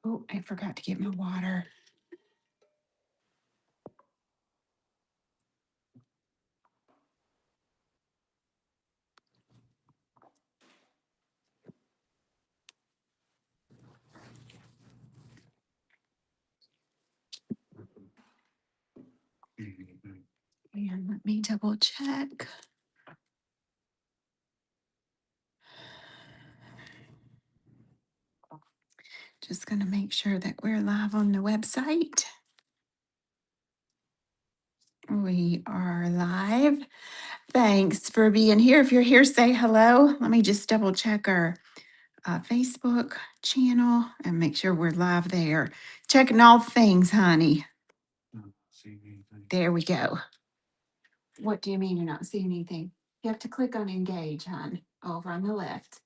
Oh, I forgot to get my water. And let me double check. Just going to make sure that we're live on the website. We are live. Thanks for being here. If you're here, say hello. Let me just double check our Facebook channel and make sure we're live there. Checking all things, honey. There we go. What do you mean you're not seeing anything? You have to click on engage, hon, over on the left.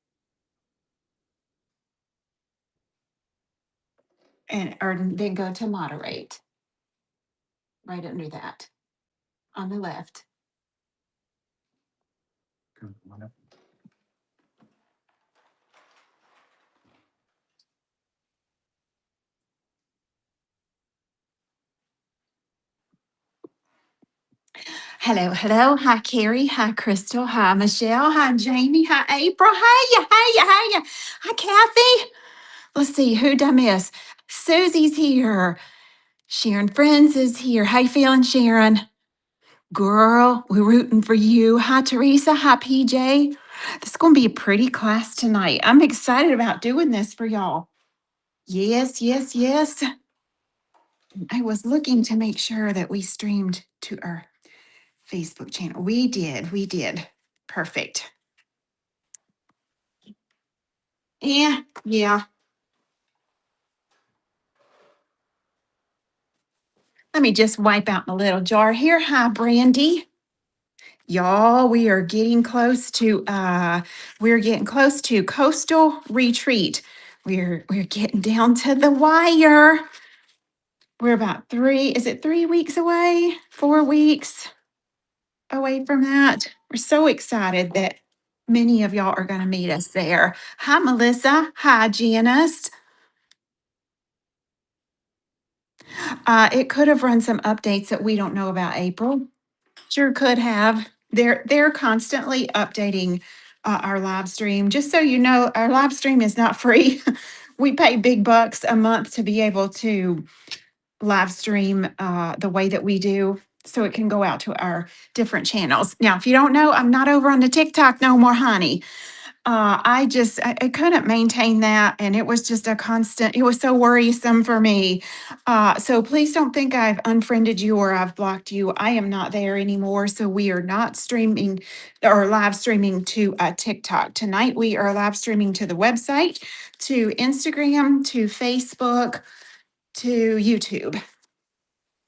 Or then go to moderate. Right under that. On the left. Hello, hello. Hi, Carrie. Hi, Crystal. Hi, Michelle. Hi, Jamie. Hi, April. Hiya, hiya, hiya. Hi, Kathy. Let's see, who'd I miss? Susie's here. Sharon Friends is here. How you feeling, Sharon? Girl, we're rooting for you. Hi, Teresa. Hi, PJ. This is going to be a pretty class tonight. I'm excited about doing this for y'all. Yes, yes, yes. I was looking to make sure that we streamed to our Facebook channel. We did. We did. Perfect. Yeah, yeah. Let me just wipe out my little jar here. Hi, Brandy. Y'all, we're getting close to Coastal Retreat. We're getting down to the wire. We're about is it 3 weeks away? 4 weeks away from that. We're so excited that many of y'all are going to meet us there. Hi, Melissa. Hi, Janice. It could have run some updates that we don't know about, April. Sure could have. They're constantly updating our live stream. Just so you know, our live stream is not free. We pay big bucks a month to be able to live stream the way that we do, so it can go out to our different channels. Now, if you don't know, I'm not over on the TikTok no more, honey. I couldn't maintain that, and it was just a constant. It was so worrisome for me. So please don't think I've unfriended you or I've blocked you. I am not there anymore. So we are not streaming or live streaming to TikTok tonight. We are live streaming to the website, to Instagram, to Facebook, to YouTube.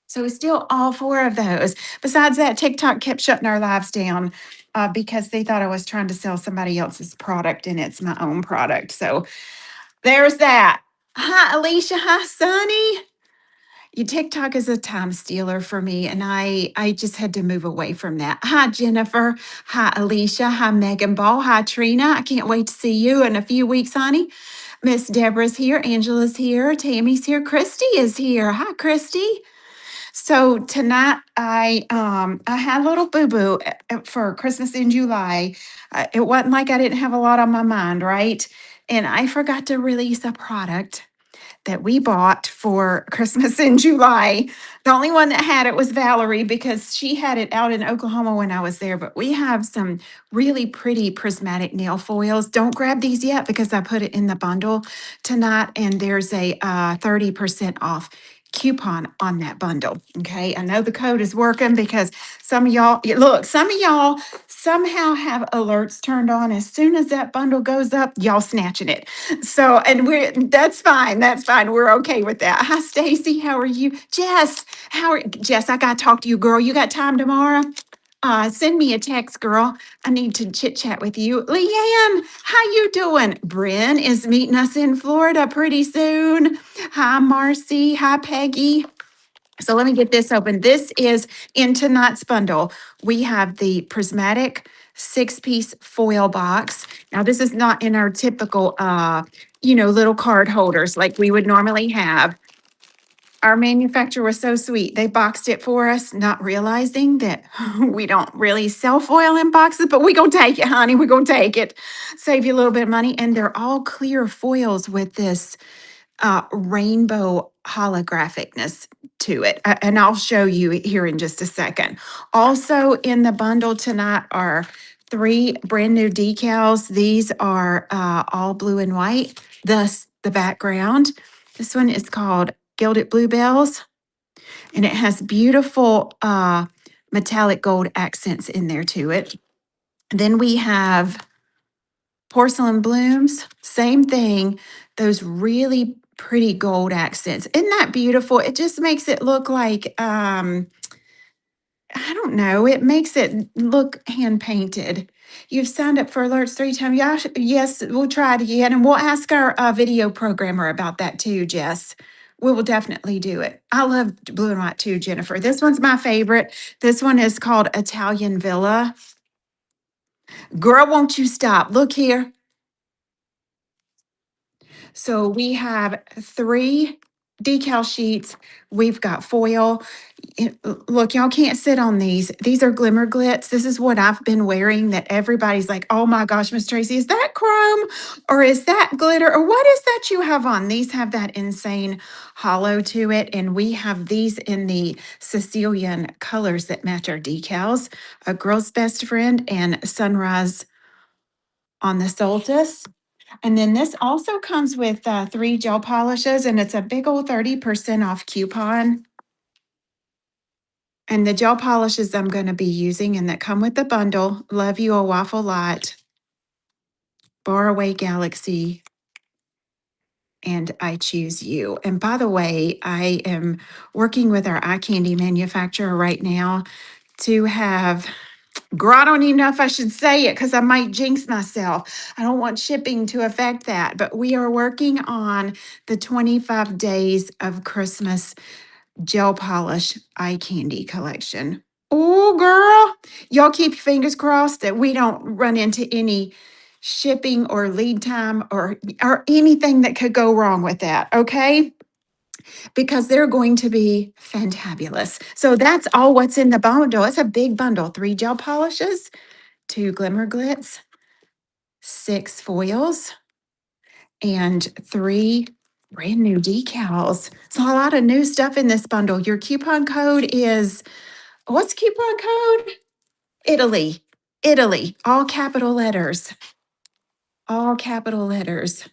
So it's still all four of those. Besides that, TikTok kept shutting our lives down because they thought I was trying to sell somebody else's product and it's my own product. So there's that. Hi, Alicia. Hi, Sunny. Your TikTok is a time stealer for me, and I just had to move away from that. Hi, Jennifer. Hi, Alicia. Hi, Megan Ball. Hi, Trina. I can't wait to see you in a few weeks, honey. Miss Deborah's here. Angela's here. Tammy's here. Christy is here. Hi, Christy. So tonight I had a little boo boo for Christmas in July. It wasn't like I didn't have a lot on my mind, right? And I forgot to release a product that we bought for Christmas in July. The only one that had it was Valerie because she had it out in Oklahoma when I was there. But we have some really pretty prismatic nail foils. Don't grab these yet because I put it in the bundle tonight, and there's a 30% off coupon on that bundle. Okay. I know the code is working because some of y'all somehow have alerts turned on. As soon as that bundle goes up, y'all snatching it. So, and that's fine. That's fine. We're okay with that. Hi, Stacy. How are you? Jess, Jess, I got to talk to you, girl. You got time tomorrow? Send me a text, girl. I need to chit chat with you. Leanne, how you doing? Bryn is meeting us in Florida pretty soon. Hi, Marcy. Hi, Peggy. So let me get this open. This is in tonight's bundle. We have the prismatic 6-piece foil box. Now, this is not in our typical little card holders like we would normally have. Our manufacturer was so sweet. They boxed it for us, not realizing that we don't really sell foil in boxes, but we gonna take it, honey. We gonna take it. Save you a little bit of money. And they're all clear foils with this rainbow holographicness to it. And I'll show you here in just a second. Also in the bundle tonight are three brand new decals. These are all blue and white, thus the background. This one is called Gilded Bluebells, and it has beautiful metallic gold accents in there to it. Then we have Porcelain Blooms, same thing, those really pretty gold accents. Isn't that beautiful? It just makes it look like, I don't know, it makes it look hand painted. You've signed up for alerts 3 times. Yes, we'll try it again. And we'll ask our video programmer about that too, Jess. We will definitely do it. I love blue and white too, Jennifer. This one's my favorite. This one is called Italian Villa. Girl, won't you stop? Look here. So we have three decal sheets. We've got foil. Look, y'all can't sit on these. These are Glimmer glitz. This is what I've been wearing that everybody's like, oh my gosh, Miss Tracy, is that chrome or is that glitter or what is that you have on? These have that insane hollow to it. And we have these in the Sicilian colors that match our decals, a girl's best friend and sunrise on the solstice. And then this also comes with three gel polishes, and it's a big old 30% off coupon. And the gel polishes I'm going to be using and that come with the bundle, Love You a Waffle Lot, Bar Away Galaxy, and I Choose You. And by the way, I am working with our eye candy manufacturer right now to have, girl, I don't even know if I should say it because I might jinx myself. I don't want shipping to affect that, but we are working on the 25 days of Christmas gel polish eye candy collection. Oh, girl, y'all keep your fingers crossed that we don't run into any shipping or lead time or anything that could go wrong with that, okay? Because they're going to be fantabulous. So that's all what's in the bundle. It's a big bundle. 3 gel polishes, 2 Glimmer glitz, 6 foils, and 3 brand new decals. So a lot of new stuff in this bundle. Your coupon code is, what's coupon code? Italy. Italy. All capital letters. All capital letters.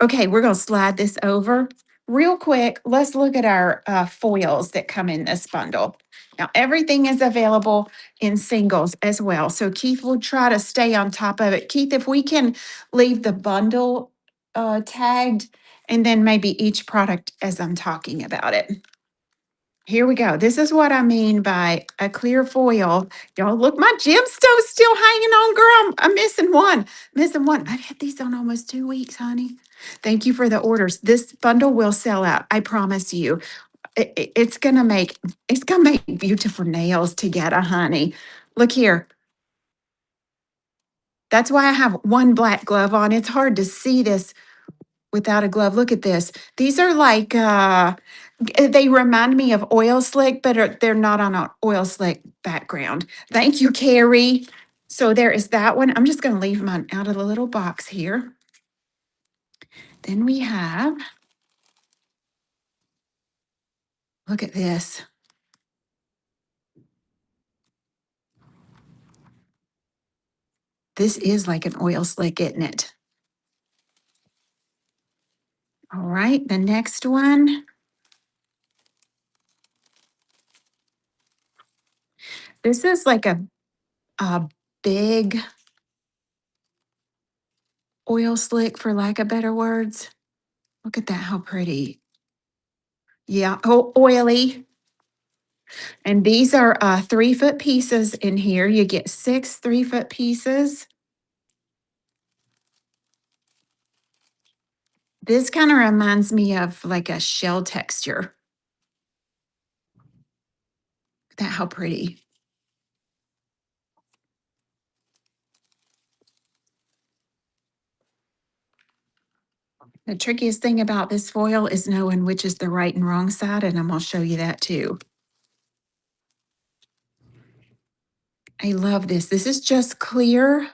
Okay, we're going to slide this over real quick. Let's look at our foils that come in this bundle. Now, everything is available in singles as well. So Keith will try to stay on top of it. Keith, if we can leave the bundle tagged and then maybe each product as I'm talking about it. Here we go. This is what I mean by a clear foil. Y'all look, my gemstone's still hanging on, girl. I'm missing one. Missing one. I've had these on almost 2 weeks, honey. Thank you for the orders. This bundle will sell out. I promise you. It's gonna make beautiful nails together, honey. Look here. That's why I have one black glove on. It's hard to see this without a glove. Look at this. These are like they remind me of oil slick, but they're not on an oil slick background. Thank you, Carrie. So there is that one. I'm just going to leave mine out of the little box here. Then we have, look at this. This is like an oil slick, isn't it? All right, the next one. This is like a big oil slick, for lack of better words. Look at that, how pretty. Yeah, oh, oily. And these are 3-foot pieces in here. You get 6 3-foot pieces. This kind of reminds me of like a shell texture. Look at that, how pretty. The trickiest thing about this foil is knowing which is the right and wrong side, and I'm gonna show you that too. I love this. This is just clear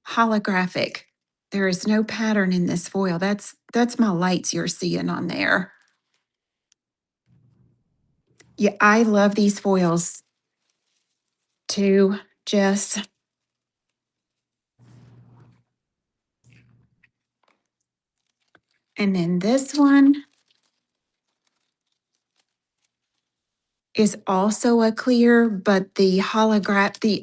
holographic. There is no pattern in this foil. That's my lights you're seeing on there. Yeah, I love these foils too. Jess. And then this one is also a clear, but the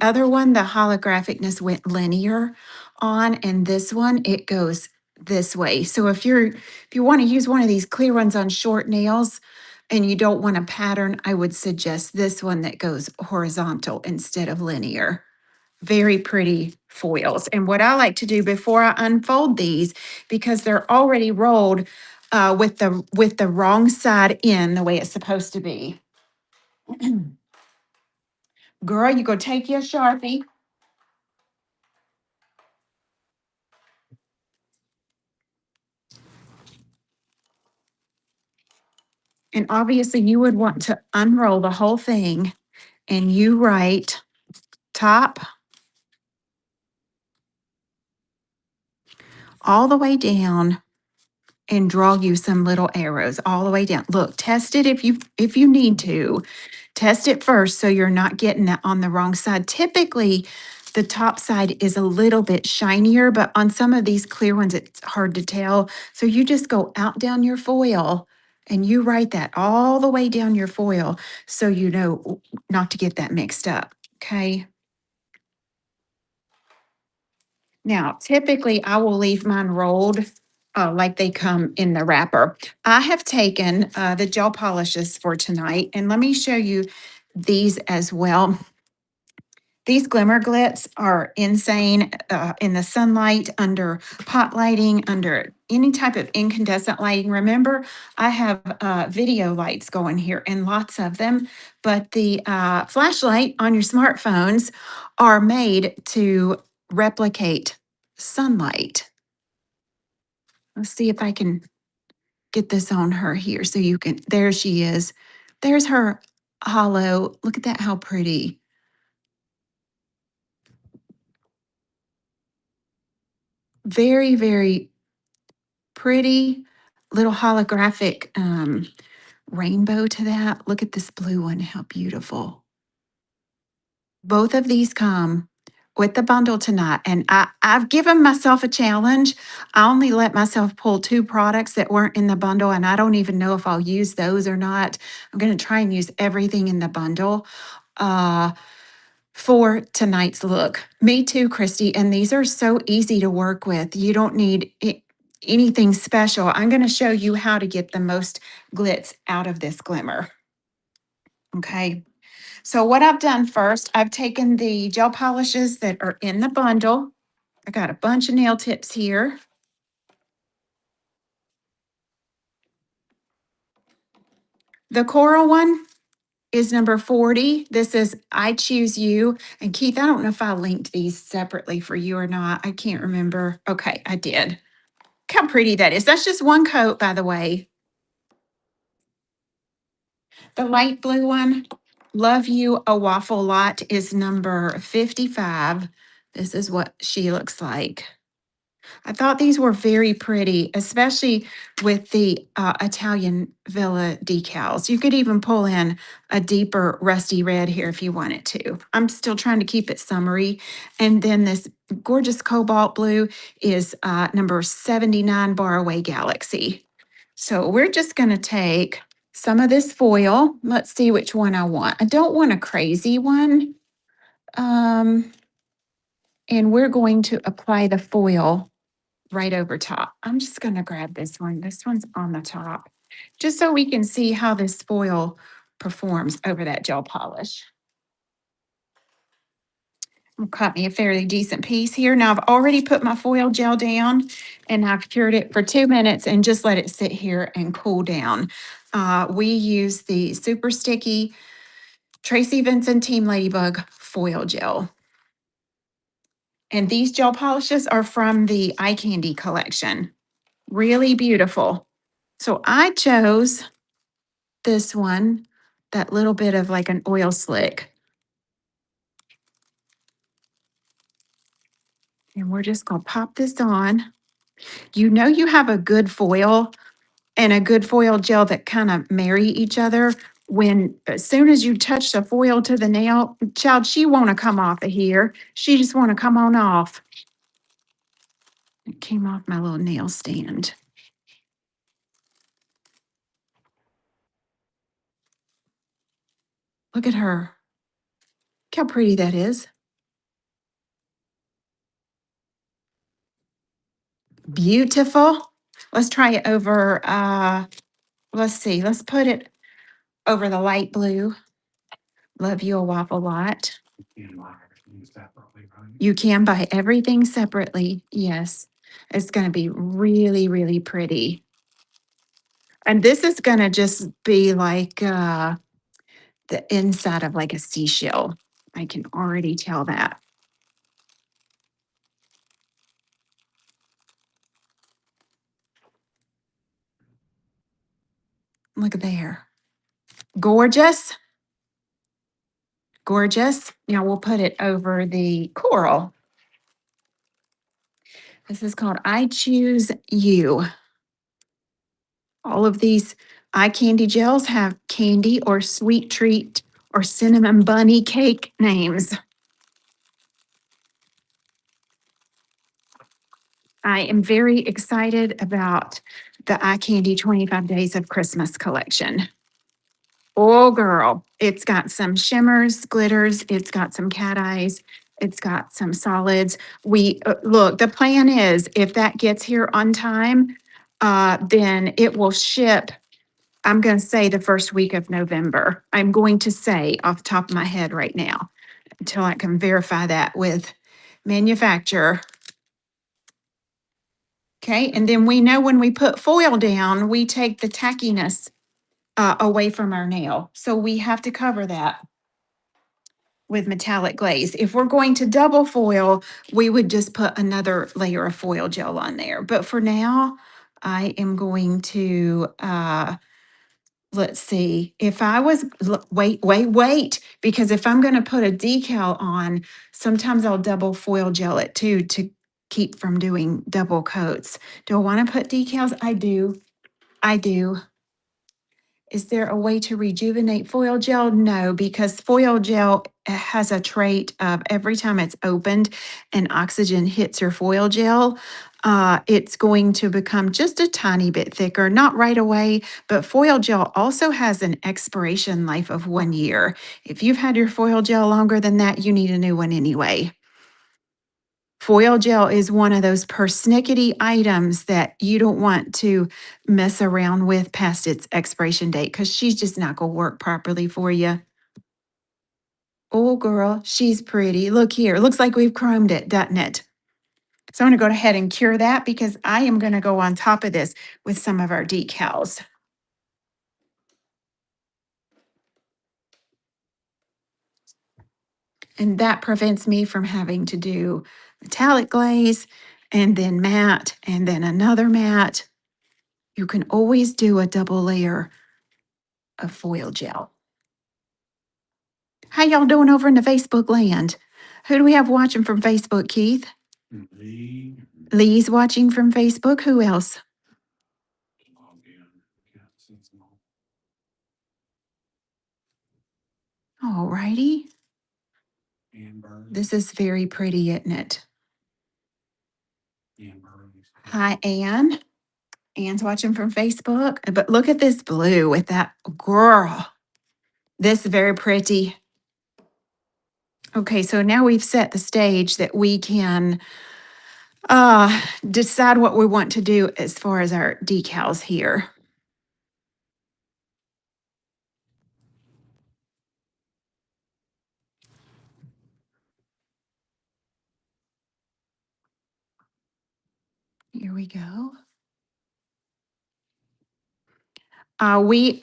other one, the holographicness went linear on, and this one, it goes this way. So if you want to use one of these clear ones on short nails and you don't want a pattern, I would suggest this one that goes horizontal instead of linear. Very pretty foils. And what I like to do before I unfold these, because they're already rolled with the wrong side in the way it's supposed to be. Girl, you go take your Sharpie. And obviously, you would want to unroll the whole thing and you write top all the way down and draw you some little arrows all the way down. Look, test it if you need to. Test it first so you're not getting it on the wrong side. Typically, the top side is a little bit shinier, but on some of these clear ones, it's hard to tell. So you just go out down your foil and you write that all the way down your foil so you know not to get that mixed up. Okay. Now, typically, I will leave mine rolled like they come in the wrapper. I have taken the gel polishes for tonight, and let me show you these as well. These Glimmer glitz are insane in the sunlight, under pot lighting, under any type of incandescent lighting. Remember, I have video lights going here and lots of them, but the flashlight on your smartphones are made to replicate sunlight. Let's see if I can get this on her here so you can, there she is. There's her hollow. Look at that, how pretty. Very, very pretty little holographic rainbow to that. Look at this blue one, how beautiful. Both of these come with the bundle tonight, and I've given myself a challenge. I only let myself pull 2 products that weren't in the bundle, and I don't even know if I'll use those or not. I'm going to try and use everything in the bundle. For tonight's look. Me too, Christy. And these are so easy to work with. You don't need anything special. I'm going to show you how to get the most glitz out of this glimmer. Okay. So what I've done first, I've taken the gel polishes that are in the bundle. I got a bunch of nail tips here. The coral one is number 40. This is I Choose You. And Keith, I don't know if I linked these separately for you or not. I can't remember. Okay, I did. Look how pretty that is. That's just one coat, by the way. The light blue one, Love You a Waffle Lot, is number 55. This is what she looks like. I thought these were very pretty, especially with the Italian Villa decals. You could even pull in a deeper rusty red here if you wanted to. I'm still trying to keep it summery. And then this gorgeous cobalt blue is number 79, Baraway Galaxy. So we're just going to take some of this foil. Let's see which one I want. I don't want a crazy one. And we're going to apply the foil right over top. I'm just going to grab this one. This one's on the top, just so we can see how this foil performs over that gel polish. I'll cut me a fairly decent piece here. Now I've already put my foil gel down and I've cured it for 2 minutes and just let it sit here and cool down. We use the super sticky Tracy Vincent Team Ladybug foil gel. And these gel polishes are from the Eye Candy collection. Really beautiful. So I chose this one, that little bit of like an oil slick. And we're just going to pop this on. You know, you have a good foil and a good foil gel that kind of marry each other when as soon as you touch the foil to the nail, child, she want to come off of here. She just want to come on off. It came off my little nail stand. Look at her. Look how pretty that is. Beautiful. Let's try it over, let's see, let's put it over the light blue. Love you a waffle lot. You can buy everything separately. Yes. It's going to be really, really pretty. And this is going to just be like the inside of like a seashell. I can already tell that. Look there. Gorgeous. Gorgeous. Now we'll put it over the coral. This is called I Choose You. All of these eye candy gels have candy or sweet treat or cinnamon bunny cake names. I am very excited about the eye candy 25 Days of Christmas collection. Oh, girl, it's got some shimmers, glitters, it's got some cat eyes, it's got some solids. We look, the plan is if that gets here on time, then it will ship. I'm going to say the first week of November. I'm going to say off the top of my head right now until I can verify that with manufacturer. Okay, and then we know when we put foil down, we take the tackiness away from our nail. So we have to cover that with metallic glaze. If we're going to double foil, we would just put another layer of foil gel on there. But for now, I am going to, let's see, if I was, wait, because if I'm going to put a decal on, sometimes I'll double foil gel it too to keep from doing double coats. Do I want to put decals? I do. I do. Is there a way to rejuvenate foil gel? No, because foil gel has a trait of every time it's opened and oxygen hits your foil gel, it's going to become just a tiny bit thicker, not right away, but foil gel also has an expiration life of 1 year. If you've had your foil gel longer than that, you need a new one anyway. Foil gel is one of those persnickety items that you don't want to mess around with past its expiration date because she's just not going to work properly for you. Oh, girl, she's pretty. Look here. Looks like we've chromed it, doesn't it? So I'm going to go ahead and cure that because I am going to go on top of this with some of our decals. And that prevents me from having to do metallic glaze and then matte and then another matte. You can always do a double layer of foil gel. How y'all doing over in the Facebook land? Who do we have watching from Facebook, Keith? Lee's watching from Facebook. Who else? All righty. This is very pretty, isn't it? Hi, Ann. Ann's watching from Facebook. But look at this blue with that girl. This is very pretty. Okay, so now we've set the stage that we can decide what we want to do as far as our decals here. Here we go.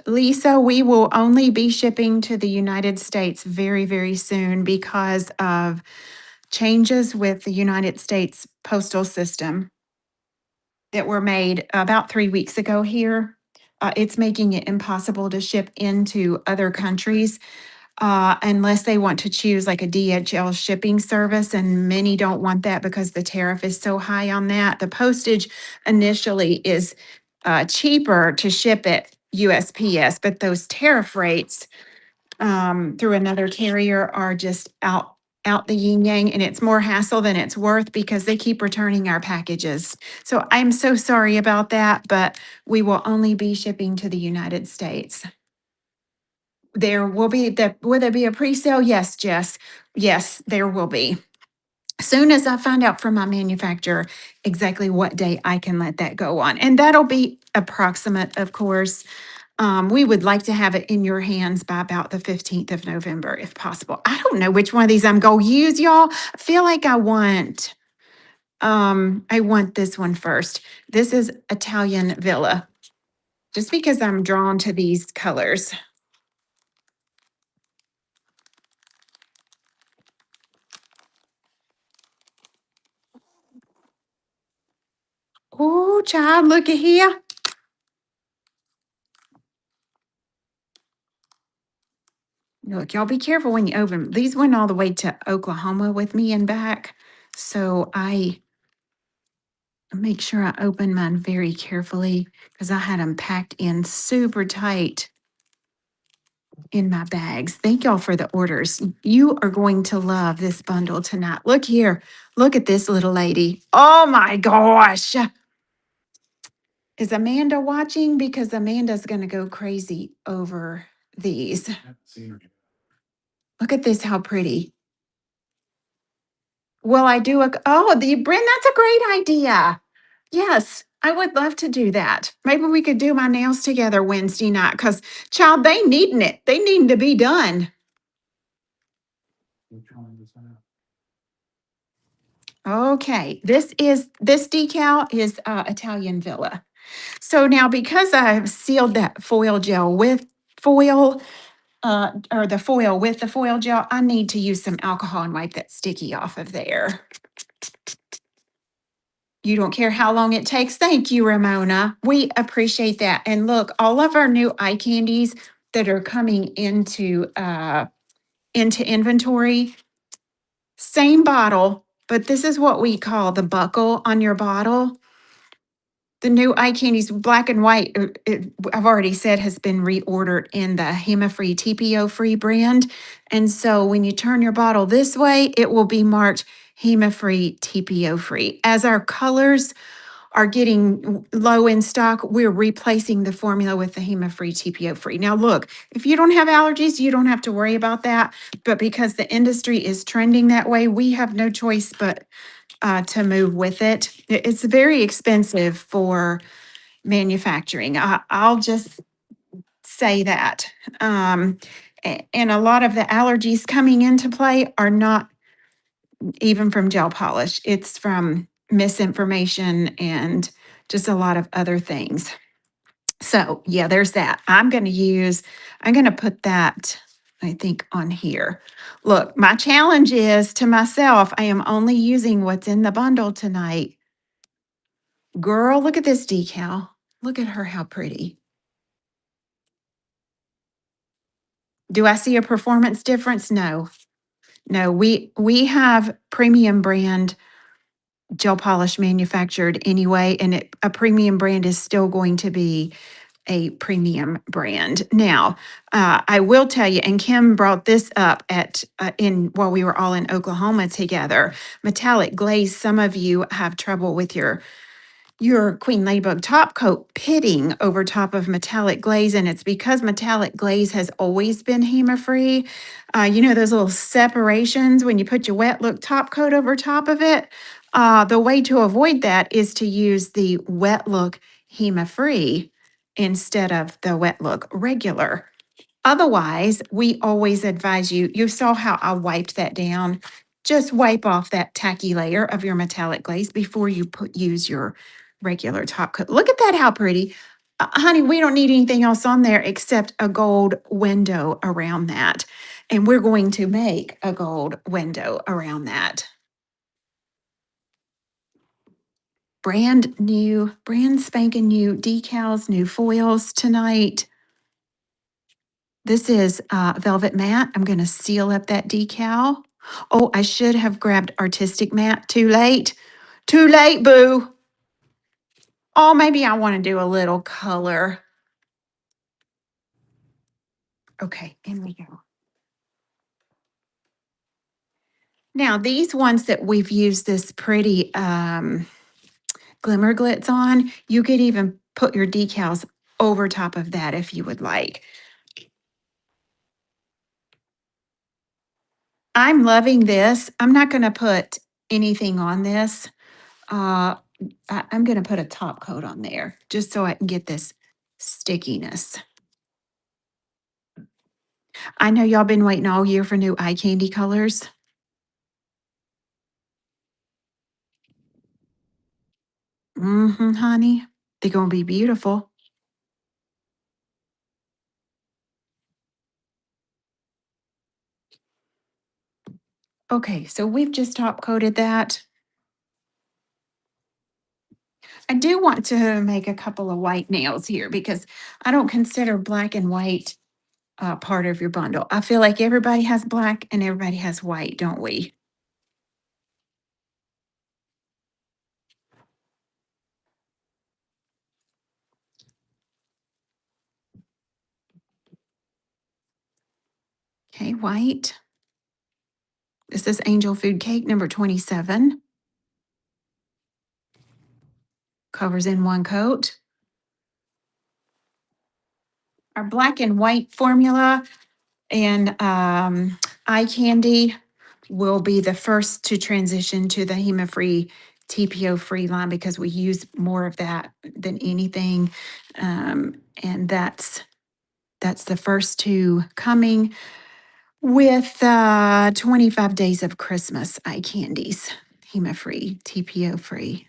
Lisa, we will only be shipping to the United States very, very soon because of changes with the United States postal system. that were made about 3 weeks ago here. It's making it impossible to ship into other countries unless they want to choose like a DHL shipping service. And many don't want that because the tariff is so high on that. The postage initially is cheaper to ship it USPS, but those tariff rates through another carrier are just out the yin yang, and it's more hassle than it's worth because they keep returning our packages. So I'm so sorry about that, but we will only be shipping to the United States. There will be will there be a pre-sale? Yes, Jess. Yes, there will be. Soon as I find out from my manufacturer exactly what day I can let that go on. And that'll be approximate, of course. We would like to have it in your hands by about the 15th of November, if possible. I don't know which one of these I'm gonna use, y'all. I feel like I want this one first. This is Italian Villa, just because I'm drawn to these colors. Oh, child, look at here. Look, y'all be careful when you open 'em. These went all the way to Oklahoma with me and back. So I make sure I open mine very carefully because I had them packed in super tight in my bags. Thank y'all for the orders. You are going to love this bundle tonight. Look here. Look at this little lady. Oh my gosh. Is Amanda watching? Because Amanda's going to go crazy over these. Look at this, how pretty. Will I do the Bryn, that's a great idea. Yes, I would love to do that. Maybe we could do my nails together Wednesday night because, child, they needing it. They needing to be done. Okay, this decal is Italian Villa. So now because I've sealed that foil gel with foil, or the foil with the foil gel, I need to use some alcohol and wipe that sticky off of there. You don't care how long it takes. Thank you, Ramona. We appreciate that. And look, all of our new eye candies that are coming into inventory, same bottle, but this is what we call the buckle on your bottle. The new eye candies, black and white, I've already said has been reordered in the HEMA-free, TPO-free brand. And so when you turn your bottle this way, it will be marked HEMA-free, TPO-free. As our colors are getting low in stock, we're replacing the formula with the HEMA-free, TPO-free. Now, look, if you don't have allergies, you don't have to worry about that. But because the industry is trending that way, we have no choice but to move with it. It's very expensive for manufacturing. I'll just say that. And a lot of the allergies coming into play are not even from gel polish, it's from misinformation and just a lot of other things. So, yeah, there's that. I'm going to put that, I think, on here. Look, my challenge is to myself, I am only using what's in the bundle tonight. Girl, look at this decal. Look at her, how pretty. Do I see a performance difference? No. No, we have premium brand gel polish manufactured anyway, and a premium brand is still going to be a premium brand. Now, I will tell you, and Kim brought this up at in while we were all in Oklahoma together. Metallic glaze. Some of you have trouble with your Queen Ladybug top coat pitting over top of metallic glaze, and it's because metallic glaze has always been HEMA free. You know those little separations when you put your wet look top coat over top of it? The way to avoid that is to use the wet look HEMA free instead of the wet look regular. Otherwise, we always advise you, you saw how I wiped that down. Just wipe off that tacky layer of your metallic glaze before you use your regular top coat. Look at that, how pretty. Honey, we don't need anything else on there except a gold window around that. And we're going to make a gold window around that. brand spanking new decals, new foils tonight. This is velvet matte. I'm going to seal up that decal. Oh, I should have grabbed artistic matte. Too late. Too late, boo. Oh, maybe I want to do a little color. Okay, in we go. Now, these ones that we've used this pretty Glimmer glitz on, you could even put your decals over top of that if you would like. I'm loving this. I'm not going to put anything on this. Uh, I'm going to put a top coat on there just so I can get this stickiness. I know y'all been waiting all year for new eye candy colors. Mm-hmm, honey. They're going to be beautiful. Okay, so we've just top coated that. I do want to make a couple of white nails here because I don't consider black and white part of your bundle. I feel like everybody has black and everybody has white, don't we? Okay, white. This is Angel Food Cake number 27. Covers in one coat. Our black and white formula and eye candy will be the first to transition to the HEMA-free, TPO-free line because we use more of that than anything. And that's the first two coming with 25 days of Christmas eye candies, HEMA-free, TPO-free.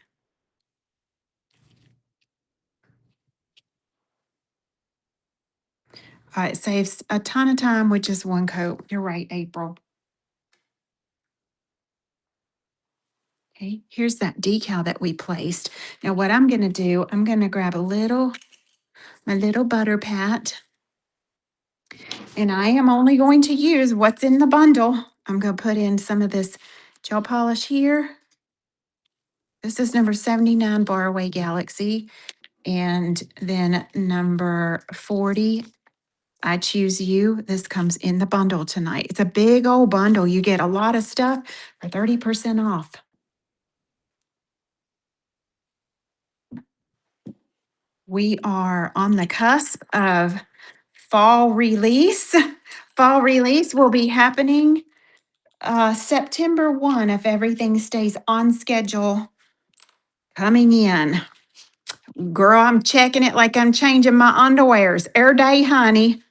It saves a ton of time with just one coat. You're right, April. Okay, here's that decal that we placed. Now what I'm gonna do, I'm gonna grab my little butter pat, and I am only going to use what's in the bundle. I'm gonna put in some of this gel polish here. This is number 79 Faraway Galaxy. And then number 40, I Choose You. This comes in the bundle tonight. It's a big old bundle. You get a lot of stuff for 30% off. We are on the cusp of fall release. Fall release will be happening September 1 if everything stays on schedule coming in. Girl, I'm checking it like I'm changing my underwears every day, honey.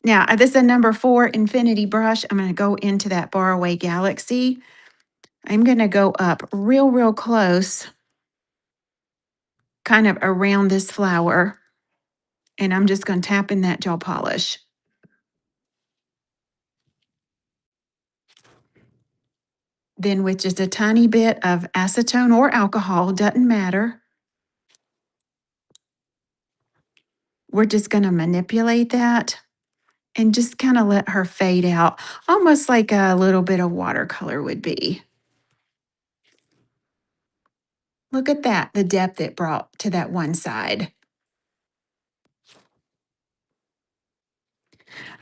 Now, this is a number 4 Infinity brush. I'm going to go into that Faraway Galaxy. I'm going to go up real close, kind of around this flower, and I'm just going to tap in that gel polish. Then with just a tiny bit of acetone or alcohol, doesn't matter, we're just going to manipulate that and just kind of let her fade out, almost like a little bit of watercolor would be. Look at that, the depth it brought to that one side.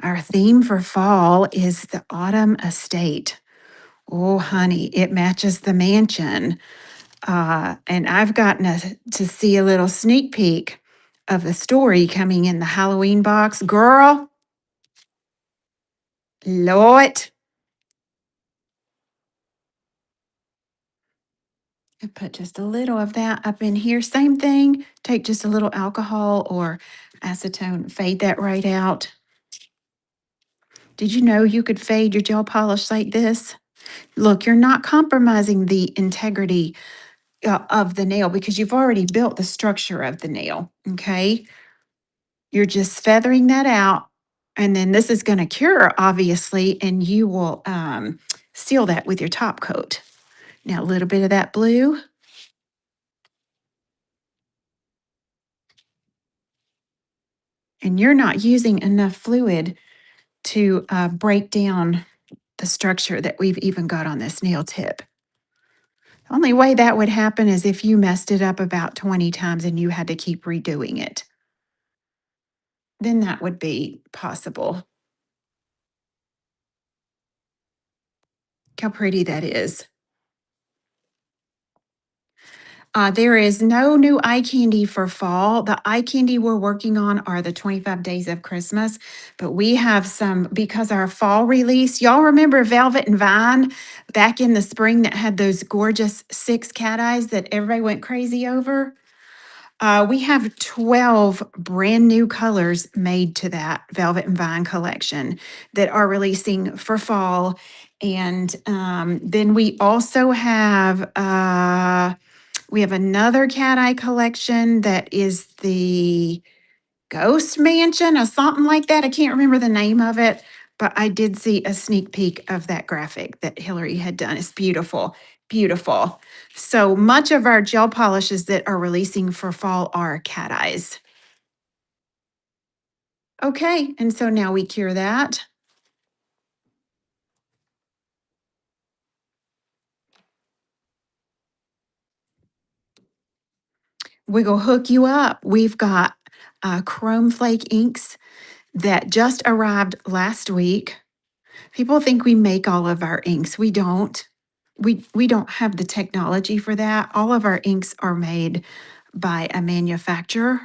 Our theme for fall is the autumn estate. Oh, honey, it matches the mansion. And I've gotten to see a little sneak peek of the story coming in the Halloween box. Girl, Lord. I put just a little of that up in here. Same thing. Take just a little alcohol or acetone, fade that right out. Did you know you could fade your gel polish like this? Look, you're not compromising the integrity of the nail because you've already built the structure of the nail, okay? You're just feathering that out, and then this is going to cure, obviously, and you will seal that with your top coat. Now, a little bit of that blue. And you're not using enough fluid to break down the structure that we've even got on this nail tip. The only way that would happen is if you messed it up about 20 times and you had to keep redoing it. Then that would be possible. Look how pretty that is. There is no new eye candy for fall. The eye candy we're working on are the 25 Days of Christmas, but we have some because our fall release, y'all remember Velvet and Vine back in the spring that had those gorgeous 6 cat eyes that everybody went crazy over? We have 12 brand new colors made to that Velvet and Vine collection that are releasing for fall. And then we have another cat eye collection that is the Ghost Mansion or something like that. I can't remember the name of it, but I did see a sneak peek of that graphic that Hillary had done. It's beautiful, beautiful. So much of our gel polishes that are releasing for fall are cat eyes. Okay, and so now we cure that. We go hook you up. We've got Chrome Flake inks that just arrived last week. People think we make all of our inks. We don't. We don't have the technology for that. All of our inks are made by a manufacturer.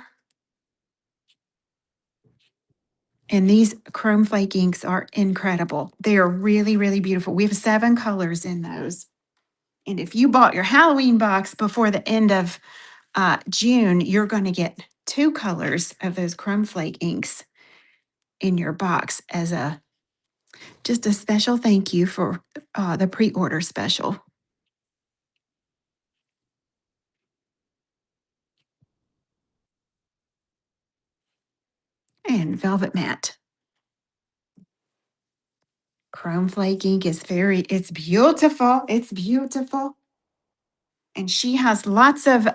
And these chrome flake inks are incredible. They are really, really beautiful. We have 7 colors in those. And if you bought your Halloween box before the end of June, you're going to get 2 colors of those chrome flake inks in your box as a just a special thank you for the pre-order special. And Velvet Matte. Chrome flake ink is it's beautiful. It's beautiful. And she has lots of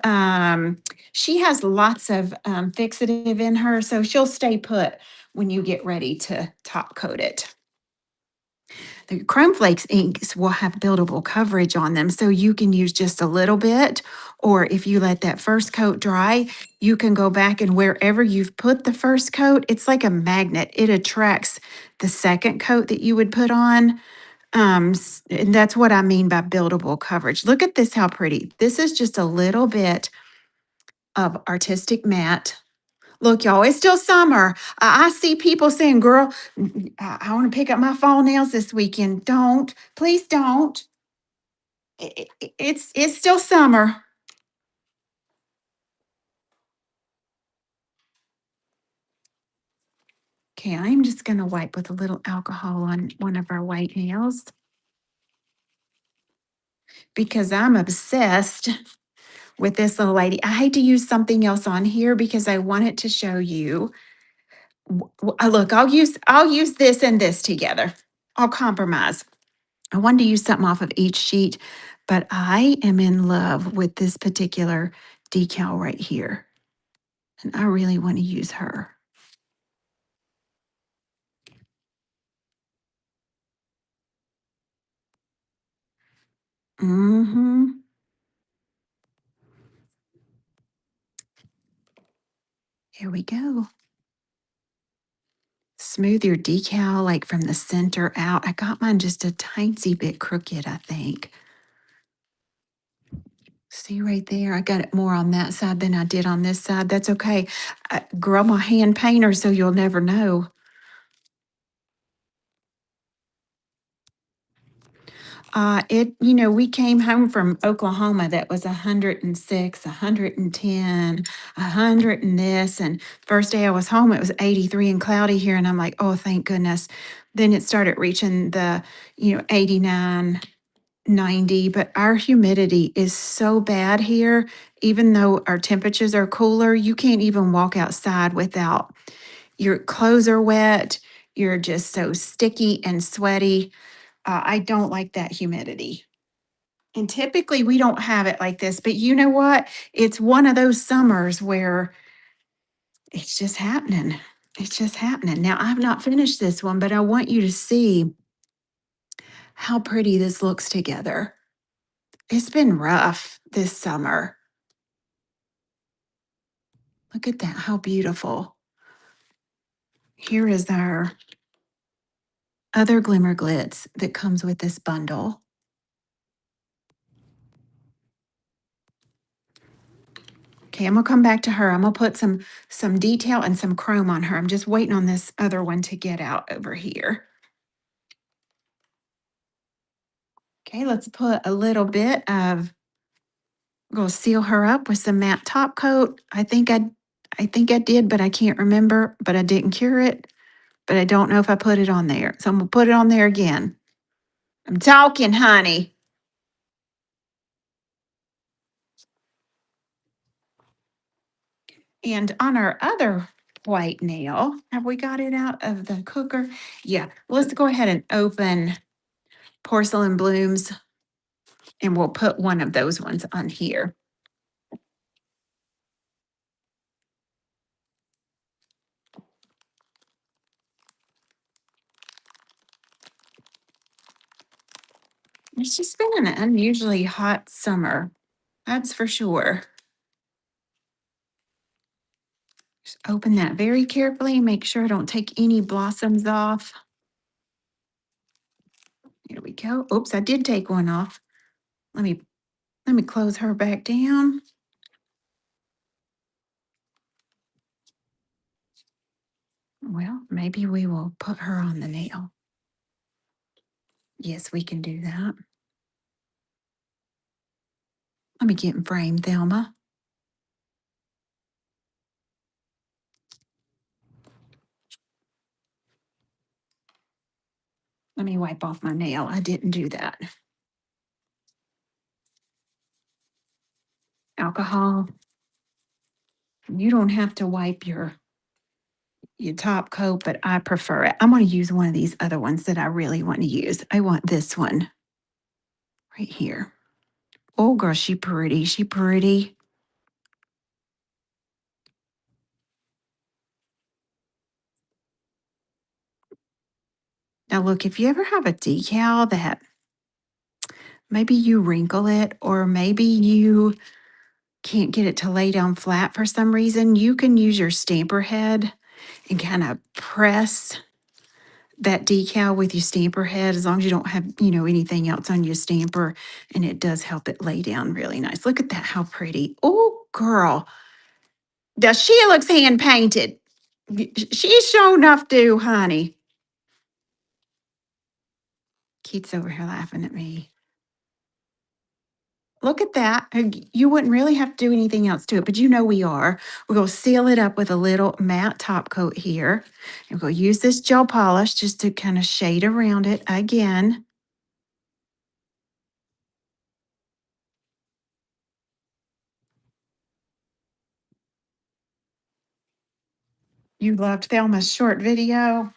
fixative in her, so she'll stay put when you get ready to top coat it. The Chrome Flakes inks will have buildable coverage on them, so you can use just a little bit, or if you let that first coat dry, you can go back and wherever you've put the first coat, it's like a magnet. It attracts the second coat that you would put on. And that's what I mean by buildable coverage. Look at this, how pretty. This is just a little bit of artistic matte. Look, y'all, it's still summer. I see people saying, girl, I want to pick up my fall nails this weekend. Don't, please don't. It's still summer. Okay, I'm just going to wipe with a little alcohol on one of our white nails because I'm obsessed with this little lady. I hate to use something else on here because I wanted to show you. Look, I'll use this and this together. I'll compromise. I wanted to use something off of each sheet, but I am in love with this particular decal right here. And I really want to use her. Mm-hmm. Here we go. Smooth your decal like from the center out. I got mine just a tiny bit crooked, I think. See right there, I got it more on that side than I did on this side. That's okay. Girl, my hand painter, so you'll never know. We came home from Oklahoma that was 106, 110, 100 and this. And first day I was home, it was 83 and cloudy here. And I'm like, oh, thank goodness. Then it started reaching the, 89, 90. But our humidity is so bad here. Even though our temperatures are cooler, you can't even walk outside without your clothes are wet. You're just so sticky and sweaty. I don't like that humidity. And typically we don't have it like this, but you know what? It's one of those summers where it's just happening. It's just happening. Now, I've not finished this one, but I want you to see how pretty this looks together. It's been rough this summer. Look at that, how beautiful. Here is our other Glimmer Glitz that comes with this bundle. Okay, I'm gonna come back to her. I'm gonna put some detail and some chrome on her. I'm just waiting on this other one to get out over here. Okay, let's put a little bit of, I'm gonna seal her up with some matte top coat. I think I did, but I can't remember, but I didn't cure it. But I don't know if I put it on there. So I'm gonna put it on there again. I'm talking, honey. And on our other white nail, have we got it out of the cooker? Yeah, let's go ahead and open Porcelain Blooms and we'll put one of those ones on here. It's just been an unusually hot summer. That's for sure. Just open that very carefully. Make sure I don't take any blossoms off. Here we go. Oops, I did take one off. Let me close her back down. Well, maybe we will put her on the nail. Yes, we can do that. Let me get in frame, Thelma. Let me wipe off my nail. I didn't do that. Alcohol. You don't have to wipe your top coat, but I prefer it. I'm going to use one of these other ones that I really want to use. I want this one right here. Oh, girl, she pretty. She pretty. Now, look, if you ever have a decal that maybe you wrinkle it or maybe you can't get it to lay down flat for some reason, you can use your stamper head and kind of press that decal with your stamper head as long as you don't have, anything else on your stamper. And it does help it lay down really nice. Look at that, how pretty. Oh, girl. Now she looks hand painted. She's sure enough do, honey. Keith's over here laughing at me. Look at that. You wouldn't really have to do anything else to it, but we are. We're going to seal it up with a little matte top coat here. And we're going to use this gel polish just to kind of shade around it again. You loved Thelma's short video.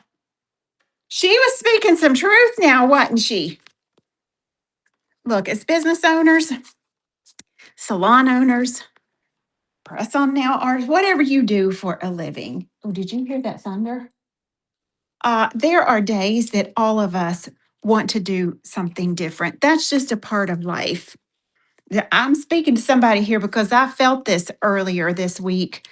She was speaking some truth now, wasn't she? Look, as business owners, salon owners, press on nail artists, whatever you do for a living. Oh, did you hear that thunder? There are days that all of us want to do something different. That's just a part of life. Yeah, I'm speaking to somebody here because I felt this earlier this week.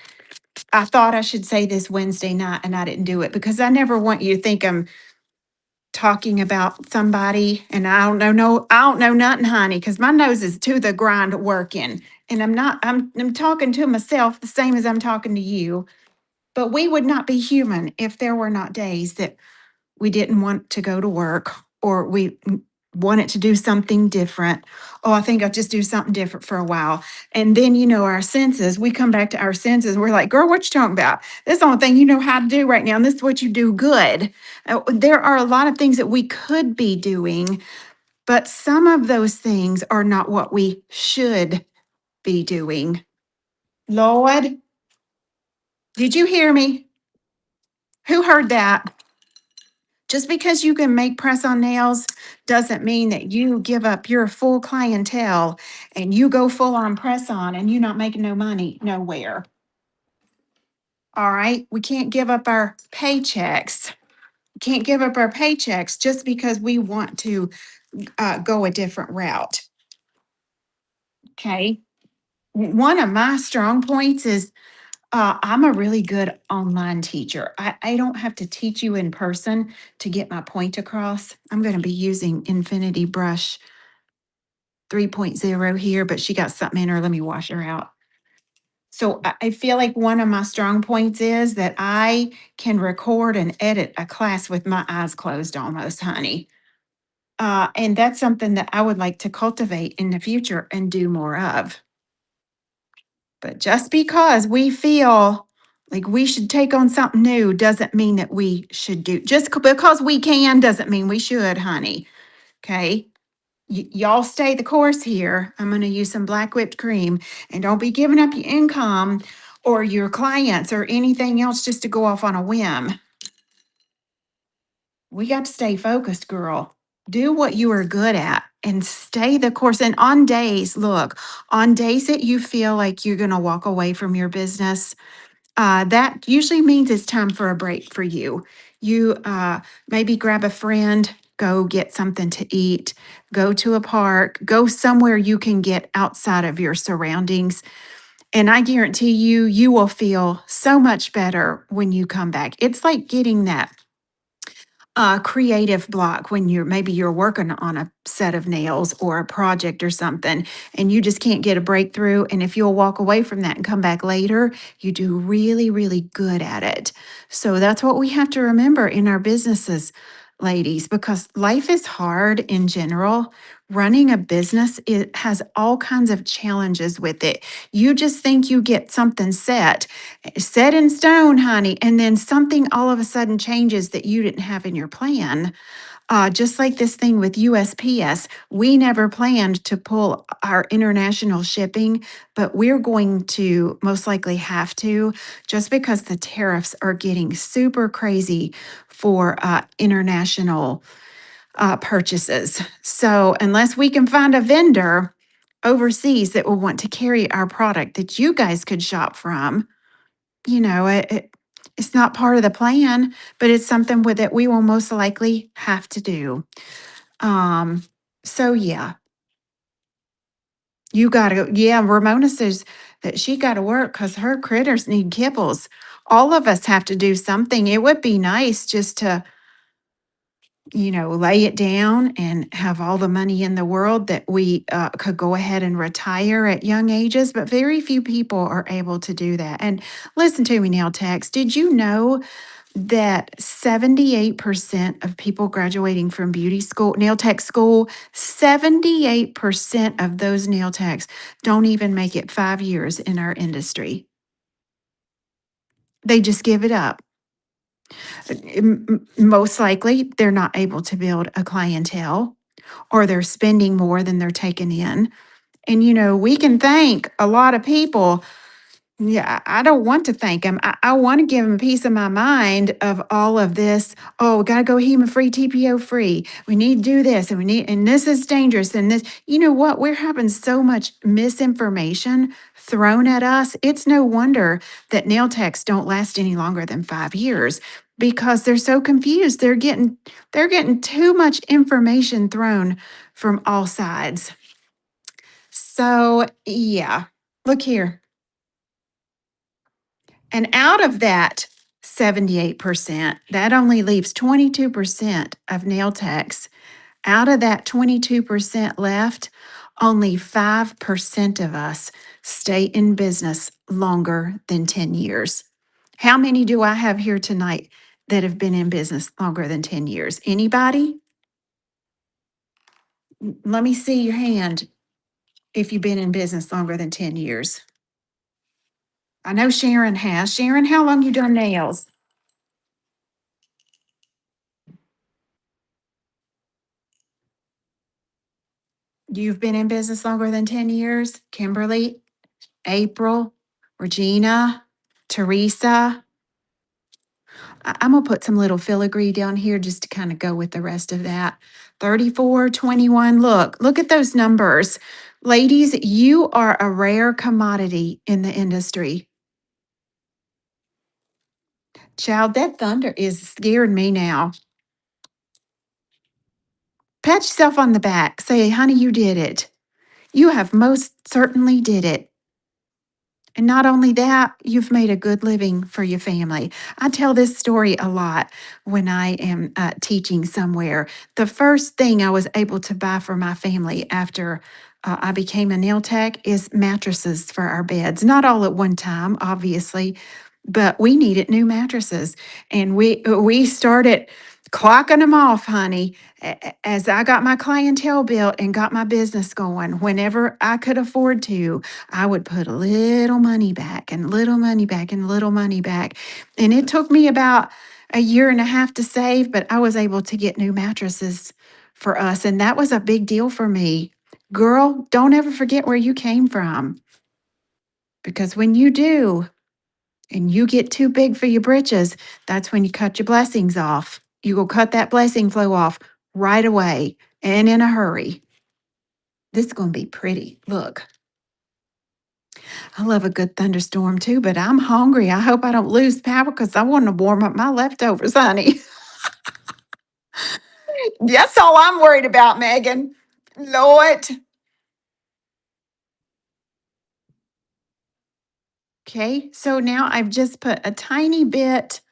I thought I should say this Wednesday night and I didn't do it because I never want you to think I'm talking about somebody and I don't know nothing, honey, because my nose is to the grind working. And I'm talking to myself the same as I'm talking to you. But we would not be human if there were not days that we didn't want to go to work or we wanted to do something different. Oh, I think I'll just do something different for a while. And then, our senses, we come back to our senses. We're like, girl, what you talking about? This is the only thing you know how to do right now. And this is what you do good. There are a lot of things that we could be doing, but some of those things are not what we should be doing. Lord, did you hear me? Who heard that? Just because you can make press on nails doesn't mean that you give up your full clientele and you go full on press on and you're not making no money nowhere. All right. We can't give up our paychecks. Can't give up our paychecks just because we want to go a different route. Okay. One of my strong points is I'm a really good online teacher. I don't have to teach you in person to get my point across. I'm going to be using Infinity Brush 3.0 here, but she got something in her. Let me wash her out. So I feel like one of my strong points is that I can record and edit a class with my eyes closed almost, honey. And that's something that I would like to cultivate in the future and do more of. But just because we feel like we should take on something new doesn't mean that we should do. Because we can doesn't mean we should, honey. Okay. Y'all stay the course here. I'm going to use some black whipped cream and don't be giving up your income or your clients or anything else just to go off on a whim. We got to stay focused, girl. Do what you are good at and stay the course. And on days, look, on days that you feel like you're going to walk away from your business, that usually means it's time for a break for you. You maybe grab a friend, go get something to eat, go to a park, go somewhere you can get outside of your surroundings. And I guarantee you, you will feel so much better when you come back. It's like getting that creative block when you're working on a set of nails or a project or something and you just can't get a breakthrough, and if you'll walk away from that and come back later, you do really really good at it. So that's what we have to remember in our businesses, ladies, because life is hard in general. Running a business, it has all kinds of challenges with it. You just think you get something set in stone, honey, and then something all of a sudden changes that you didn't have in your plan. Just like this thing with USPS, we never planned to pull our international shipping, but we're going to most likely have to just because the tariffs are getting super crazy for international purchases. So, unless we can find a vendor overseas that will want to carry our product that you guys could shop from, it's not part of the plan, but it's something that we will most likely have to do. Um, so yeah, you gotta go. Yeah, Ramona says that she gotta work because her critters need kibbles. All of us have to do something. It would be nice just to, lay it down and have all the money in the world that we could go ahead and retire at young ages, but very few people are able to do that. And listen to me now, Tex. Did you know that 78% of people graduating from beauty school, nail tech school, 78% of those nail techs don't even make it 5 years in our industry? They just give it up. Most likely, they're not able to build a clientele or they're spending more than they're taking in. And, we can thank a lot of people. Yeah, I don't want to thank him. I want to give him a piece of my mind of all of this. Oh, we got to go HEMA free, TPO free. We need to do this and this is dangerous. And this, you know what? We're having so much misinformation thrown at us. It's no wonder that nail techs don't last any longer than 5 years because they're so confused. They're getting too much information thrown from all sides. So yeah, look here. And out of that 78%, that only leaves 22% of nail techs. Out of that 22% left, only 5% of us stay in business longer than 10 years. How many do I have here tonight that have been in business longer than 10 years? Anybody? Let me see your hand if you've been in business longer than 10 years. I know Sharon has. Sharon, how long you done nails? You've been in business longer than 10 years? Kimberly, April, Regina, Teresa. I'm going to put some little filigree down here just to kind of go with the rest of that. 34, 21. Look at those numbers. Ladies, you are a rare commodity in the industry. Child, that thunder is scaring me now. Pat yourself on the back. Say, honey, you did it. You have most certainly did it. And not only that, you've made a good living for your family. I tell this story a lot when I am teaching somewhere. The first thing I was able to buy for my family after I became a nail tech is mattresses for our beds. Not all at one time, obviously, but we needed new mattresses, and we started clocking them off, honey. As I got my clientele built and got my business going, whenever I could afford to, I would put a little money back and little money back and little money back. And it took me about a year and a half to save, but I was able to get new mattresses for us. And that was a big deal for me. Girl, don't ever forget where you came from, because when you do and you get too big for your britches, that's when you cut your blessings off. You go cut that blessing flow off right away and in a hurry. This is going to be pretty. Look. I love a good thunderstorm too, but I'm hungry. I hope I don't lose power because I want to warm up my leftovers, honey. That's all I'm worried about, Megan. Lord. Okay, so now I've just put a tiny bit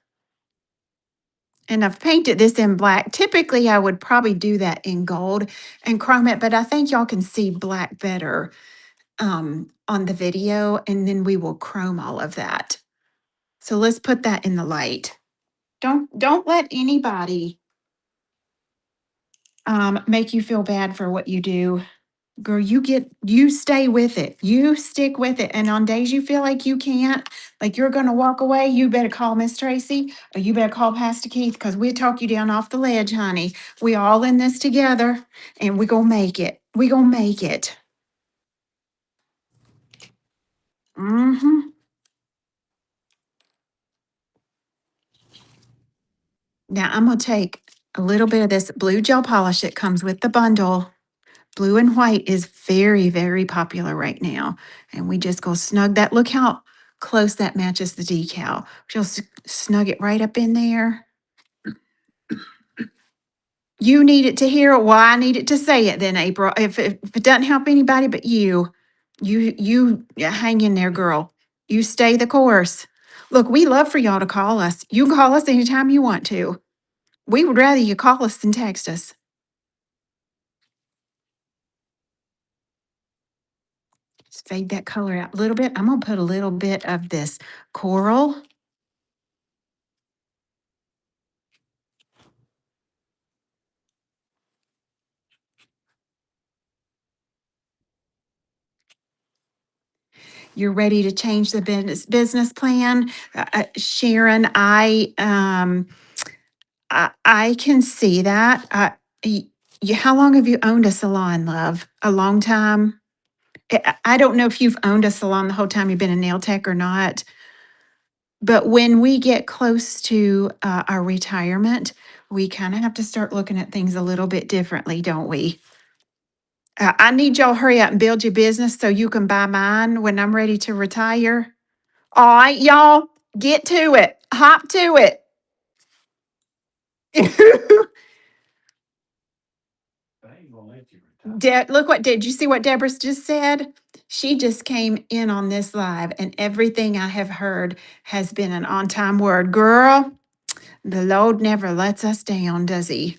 and I've painted this in black. Typically, I would probably do that in gold and chrome it, but I think y'all can see black better on the video, and then we will chrome all of that. So let's put that in the light. Don't let anybody make you feel bad for what you do. Girl, you stay with it. You stick with it. And on days you feel like you can't, like you're gonna walk away, you better call Miss Tracy or you better call Pastor Keith because we'll talk you down off the ledge, honey. We all in this together and we gonna make it. We gonna make it. Mm-hmm. Now I'm gonna take a little bit of this blue gel polish that comes with the bundle. Blue and white is very, very popular right now. And we just go snug that. Look how close that matches the decal. Just snug it right up in there. You need it to hear it. Well, I need it to say it then, April. If it doesn't help anybody but you hang in there, girl. You stay the course. Look, we love for y'all to call us. You can call us anytime you want to. We would rather you call us than text us. Just fade that color out a little bit. I'm gonna put a little bit of this coral. You're ready to change the business plan. Sharon, I can see that. How long have you owned a salon, love? A long time? I don't know if you've owned a salon the whole time you've been a nail tech or not, but when we get close to our retirement, we kind of have to start looking at things a little bit differently, don't we? I need y'all to hurry up and build your business so you can buy mine when I'm ready to retire. All right, y'all, get to it. Hop to it. Look what did you see what Deborah just said? She just came in on this live, and everything I have heard has been an on time word. Girl, the Lord never lets us down, does he?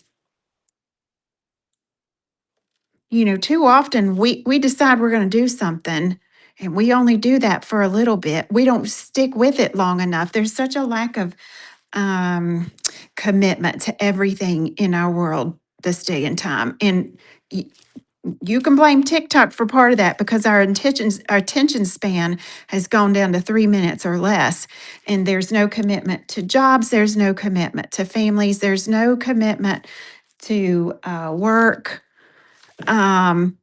Too often we decide we're going to do something and we only do that for a little bit. We don't stick with it long enough. There's such a lack of um, commitment to everything in our world this day and time. And you can blame TikTok for part of that because our attention span has gone down to 3 minutes or less. And there's no commitment to jobs, there's no commitment to families, there's no commitment to work. Um,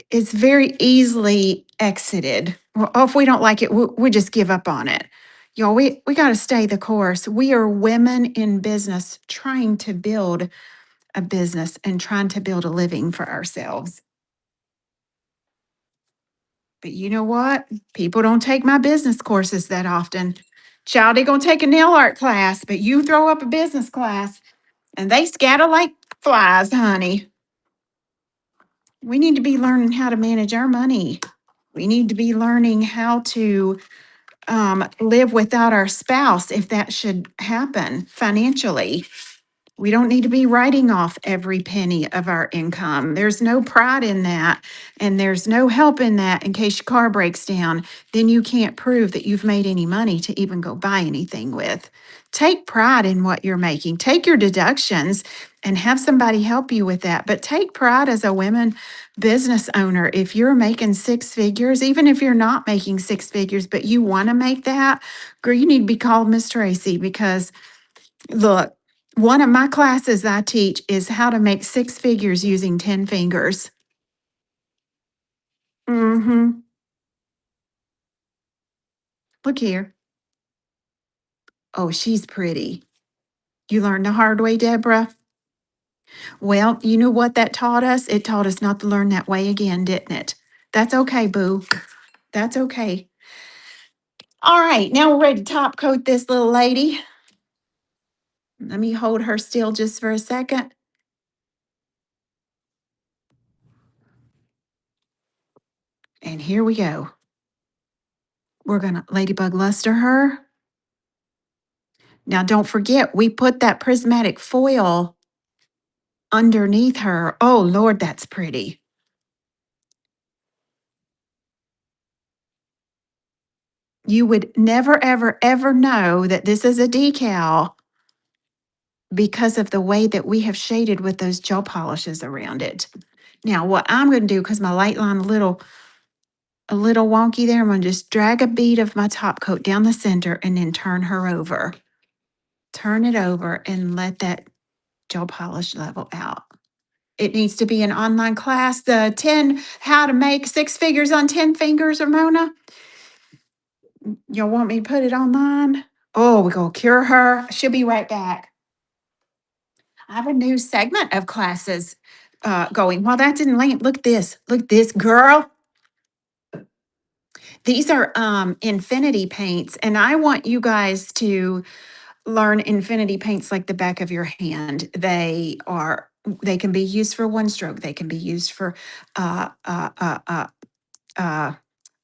it's very easily exited. Well, if we don't like it, we just give up on it. Y'all, we got to stay the course. We are women in business trying to build a business and trying to build a living for ourselves. But you know what? People don't take my business courses that often. Child, they gonna take a nail art class, but you throw up a business class and they scatter like flies, honey. We need to be learning how to manage our money. We need to be learning how to live without our spouse if that should happen financially. We don't need to be writing off every penny of our income. There's no pride in that. And there's no help in that in case your car breaks down. Then you can't prove that you've made any money to even go buy anything with. Take pride in what you're making. Take your deductions and have somebody help you with that. But take pride as a women business owner. If you're making six figures, even if you're not making six figures, but you want to make that, girl, you need to be called Miss Tracy because look, one of my classes I teach is how to make six figures using 10 fingers. Mm-hmm. Look here. Oh, she's pretty. You learned the hard way, Deborah? Well, you know what that taught us? It taught us not to learn that way again, didn't it? That's okay, boo. That's okay. All right, now we're ready to top coat this little lady. Let me hold her still just for a second. And here we go. We're gonna ladybug luster her. Now, don't forget, we put that prismatic foil underneath her. Oh, Lord, that's pretty. You would never, ever, ever know that this is a decal because of the way that we have shaded with those gel polishes around it. Now, what I'm going to do, because my light line a little wonky there, I'm going to just drag a bead of my top coat down the center and then turn her over. Turn it over and let that gel polish level out. It needs to be an online class. The 10 how to make six figures on 10 fingers, Ramona. Y'all want me to put it online? Oh, we're going to cure her. She'll be right back. I have a new segment of classes going. Well, that didn't land. Look this. Look this, girl. These are infinity paints, and I want you guys to learn infinity paints like the back of your hand. They can be used for one stroke. They can be used for uh, uh, uh, uh, uh,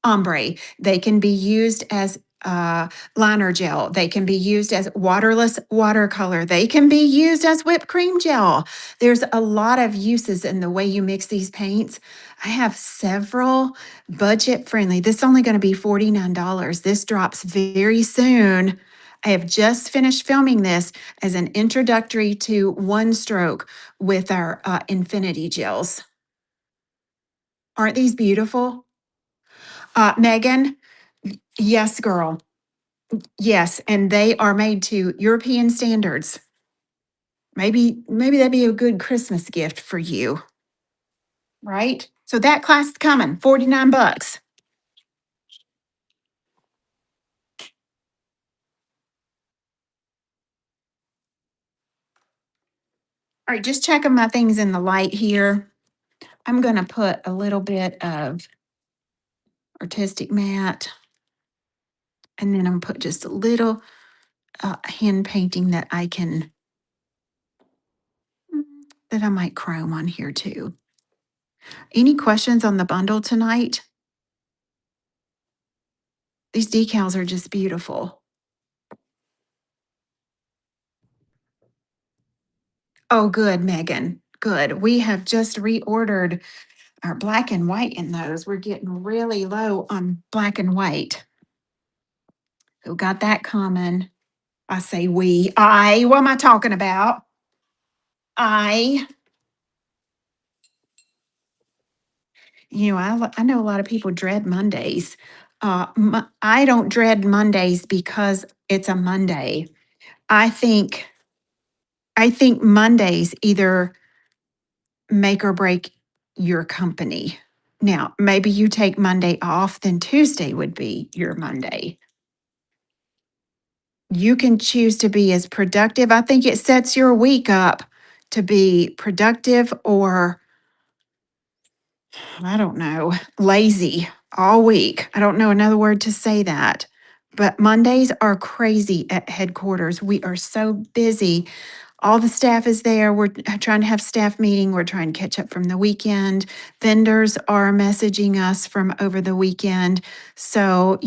ombre. They can be used as liner gel. They can be used as waterless watercolor. They can be used as whipped cream gel. There's a lot of uses in the way you mix these paints. I have several budget friendly. This is only going to be $49. This drops very soon. I have just finished filming this as an introductory to one stroke with our infinity gels. Aren't these beautiful? Megan, yes, girl. Yes, and they are made to European standards. Maybe that'd be a good Christmas gift for you, right? So that class is coming, 49 bucks. All right, just checking my things in the light here. I'm going to put a little bit of artistic matte, and then I'm put just a little hand painting that I might chrome on here too. Any questions on the bundle tonight? These decals are just beautiful. Oh, good, Megan. Good. We have just reordered our black and white in those. We're getting really low on black and white. Who got that coming? I say we. What am I talking about? I, I know a lot of people dread Mondays. I don't dread Mondays because it's a Monday. I think, I think Mondays either make or break your company. Now, maybe you take Monday off, then Tuesday would be your Monday. You can choose to be as productive. I think it sets your week up to be productive or, I don't know, lazy all week. I don't know another word to say that. But Mondays are crazy at headquarters. We are so busy. All the staff is there. We're trying to have staff meeting. We're trying to catch up from the weekend. Vendors are messaging us from over the weekend. So,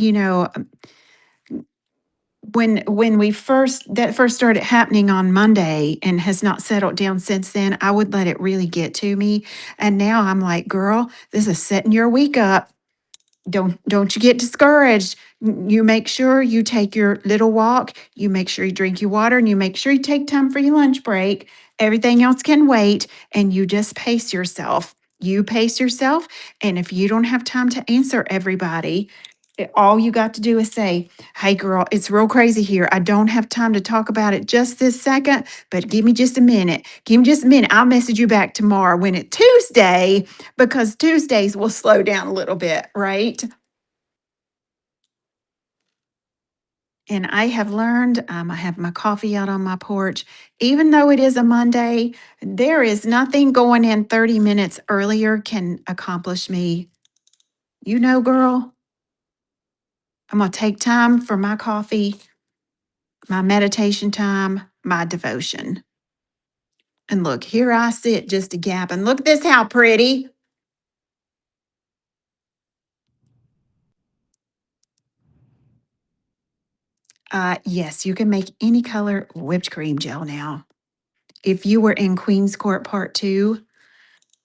when we first started happening on Monday and has not settled down since then, I would let it really get to me. And now I'm like, girl, this is setting your week up. Don't you get discouraged. You make sure you take your little walk, you make sure you drink your water, and you make sure you take time for your lunch break. Everything else can wait, and you just pace yourself. You pace yourself, and if you don't have time to answer everybody, all you got to do is say, "Hey girl, it's real crazy here. I don't have time to talk about it just this second, but give me just a minute. Give me just a minute. I'll message you back tomorrow when it's Tuesday, because Tuesdays will slow down a little bit, right?" And I have learned, I have my coffee out on my porch. Even though it is a Monday, there is nothing going in 30 minutes earlier can accomplish me. Girl, I'm going to take time for my coffee, my meditation time, my devotion. And look, here I sit just a gap. And look at this, how pretty. Yes, you can make any color whipped cream gel now. If you were in Queens Court Part 2,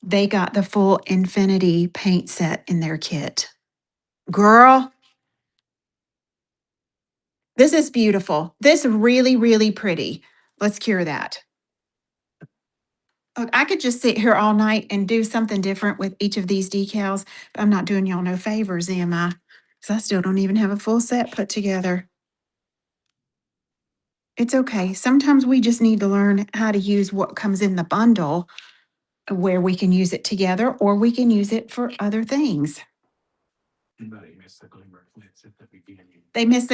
they got the full Infinity paint set in their kit. Girl, this is beautiful. This really, really pretty. Let's cure that. Look, I could just sit here all night and do something different with each of these decals, but I'm not doing y'all no favors, am I? Because I still don't even have a full set put together. It's okay. Sometimes we just need to learn how to use what comes in the bundle where we can use it together or we can use it for other things. They missed the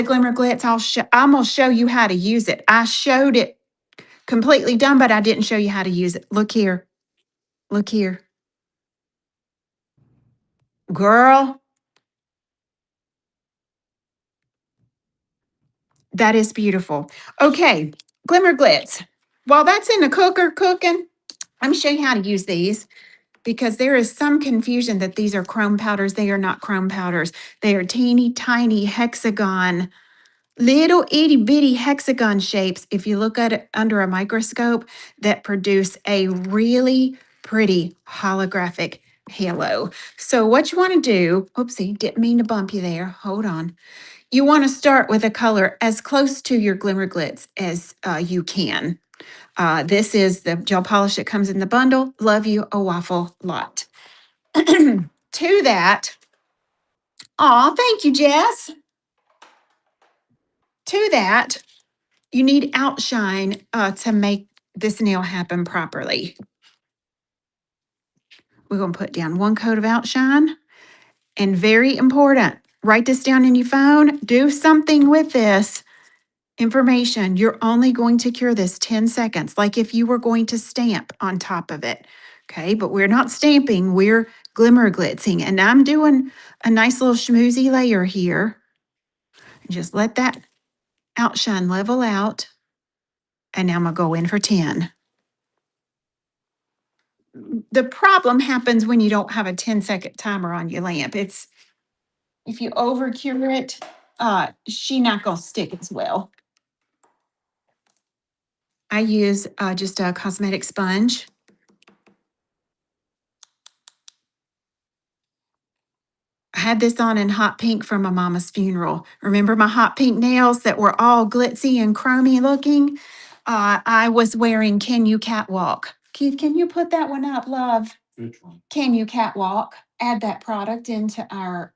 glimmer glitz. I'm gonna show you how to use it. I showed it completely done, but I didn't show you how to use it. Look here. Look here. Girl, that is beautiful. Okay, glimmer glitz. While that's in the cooker cooking, let me show you how to use these because there is some confusion that these are chrome powders. They are not chrome powders. They are teeny tiny hexagon, little itty bitty hexagon shapes, if you look at it under a microscope, that produce a really pretty holographic halo. So what you want to do, oopsie, didn't mean to bump you there. Hold on. You want to start with a color as close to your glimmer glitz as you can. This is the gel polish that comes in the bundle. Love you a waffle lot. To that, aw, thank you, Jess. To that, you need outshine to make this nail happen properly. We're going to put down 1 coat of outshine. And very important, write this down in your phone. Do something with this information. You're only going to cure this 10 seconds, like if you were going to stamp on top of it. Okay, but we're not stamping, we're glimmer glitzing. And I'm doing a nice little schmoozy layer here. Just let that outshine level out. And now I'm going to go in for 10. The problem happens when you don't have a 10-second timer on your lamp. It's if you over cure it, she not gonna stick as well. I use just a cosmetic sponge. I had this on in hot pink from my mama's funeral. Remember my hot pink nails that were all glitzy and chromy looking? I was wearing Can You Catwalk. Keith, can you put that one up, love? Which one? Can You Catwalk. Add that product into our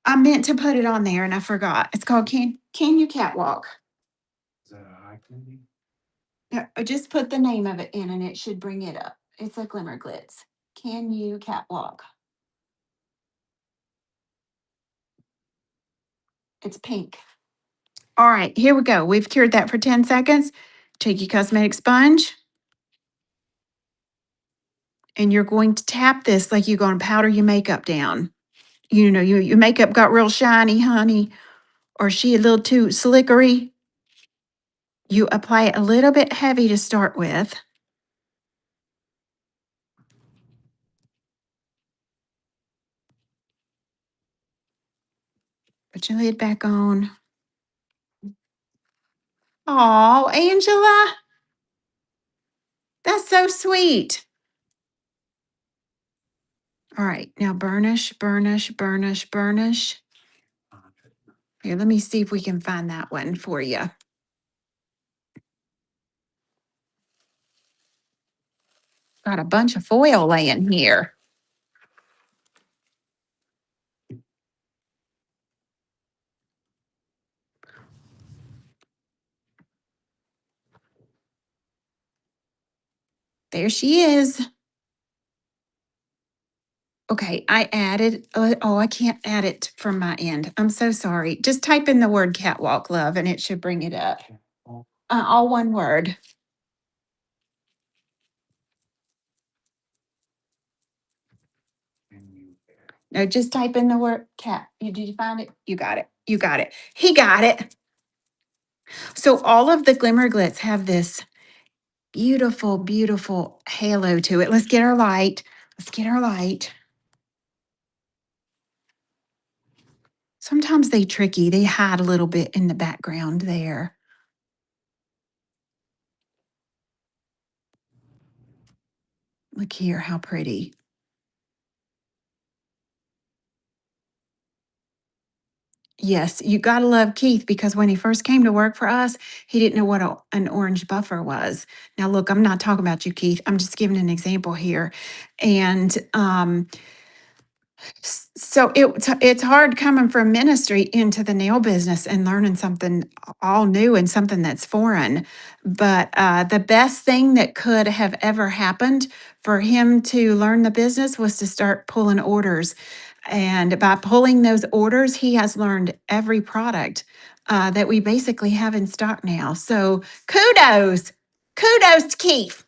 I meant to put it on there and I forgot. It's called Can You Catwalk. Is that a eye candy? Yeah, just put the name of it in and it should bring it up. It's a glimmer glitz. Can You Catwalk? It's pink. All right, here we go. We've cured that for 10 seconds. Take your cosmetic sponge and you're going to tap this like you're going to powder your makeup down. your makeup got real shiny, honey, or she a little too slickery, you apply it a little bit heavy to start with. Put your lid back on. Oh, Angela, that's so sweet. All right, now burnish, burnish, burnish, burnish. Here, let me see if we can find that one for you. Got a bunch of foil laying here. There she is. Okay, I added, oh, I can't add it from my end. I'm so sorry. Just type in the word catwalk, love, and it should bring it up. All one word. No, just type in the word cat. Did you find it? You got it. You got it. He got it. So all of the Glimmer Glitz have this beautiful, beautiful halo to it. Let's get our light. Let's get our light. Sometimes they tricky. They hide a little bit in the background there. Look here, how pretty. Yes, you gotta love Keith because when he first came to work for us, he didn't know what an orange buffer was. Now, look, I'm not talking about you, Keith. I'm just giving an example here. And so it's hard coming from ministry into the nail business and learning something all new and something that's foreign. But the best thing that could have ever happened for him to learn the business was to start pulling orders. And by pulling those orders, he has learned every product that we basically have in stock now. So kudos, kudos to Keith.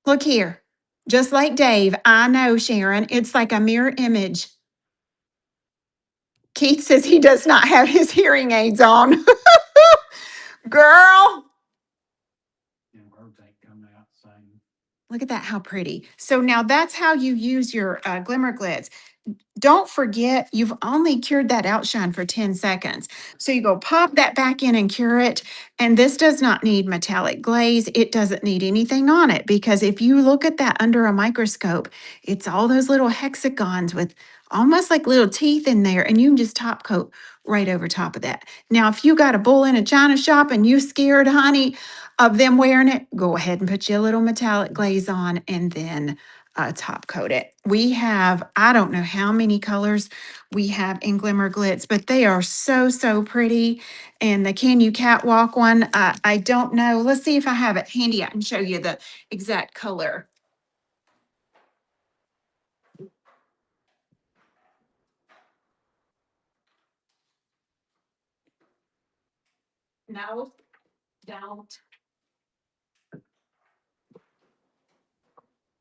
Look here. Just like Dave, I know, Sharon, it's like a mirror image. Keith says he does not have his hearing aids on. Girl, look at that, how pretty. So now that's how you use your Glimmer Glitz. Don't forget, you've only cured that outshine for 10 seconds. So you go pop that back in and cure it. And this does not need metallic glaze. It doesn't need anything on it because if you look at that under a microscope, it's all those little hexagons with almost like little teeth in there. And you can just top coat right over top of that. Now, if you got a bull in a china shop and you scared, honey, of them wearing it, go ahead and put your little metallic glaze on and then top coat it. We have, I don't know how many colors we have in Glimmer Glitz, but they are so, so pretty. And the Can You Catwalk one, I don't know. Let's see if I have it handy. I can show you the exact color. No, don't.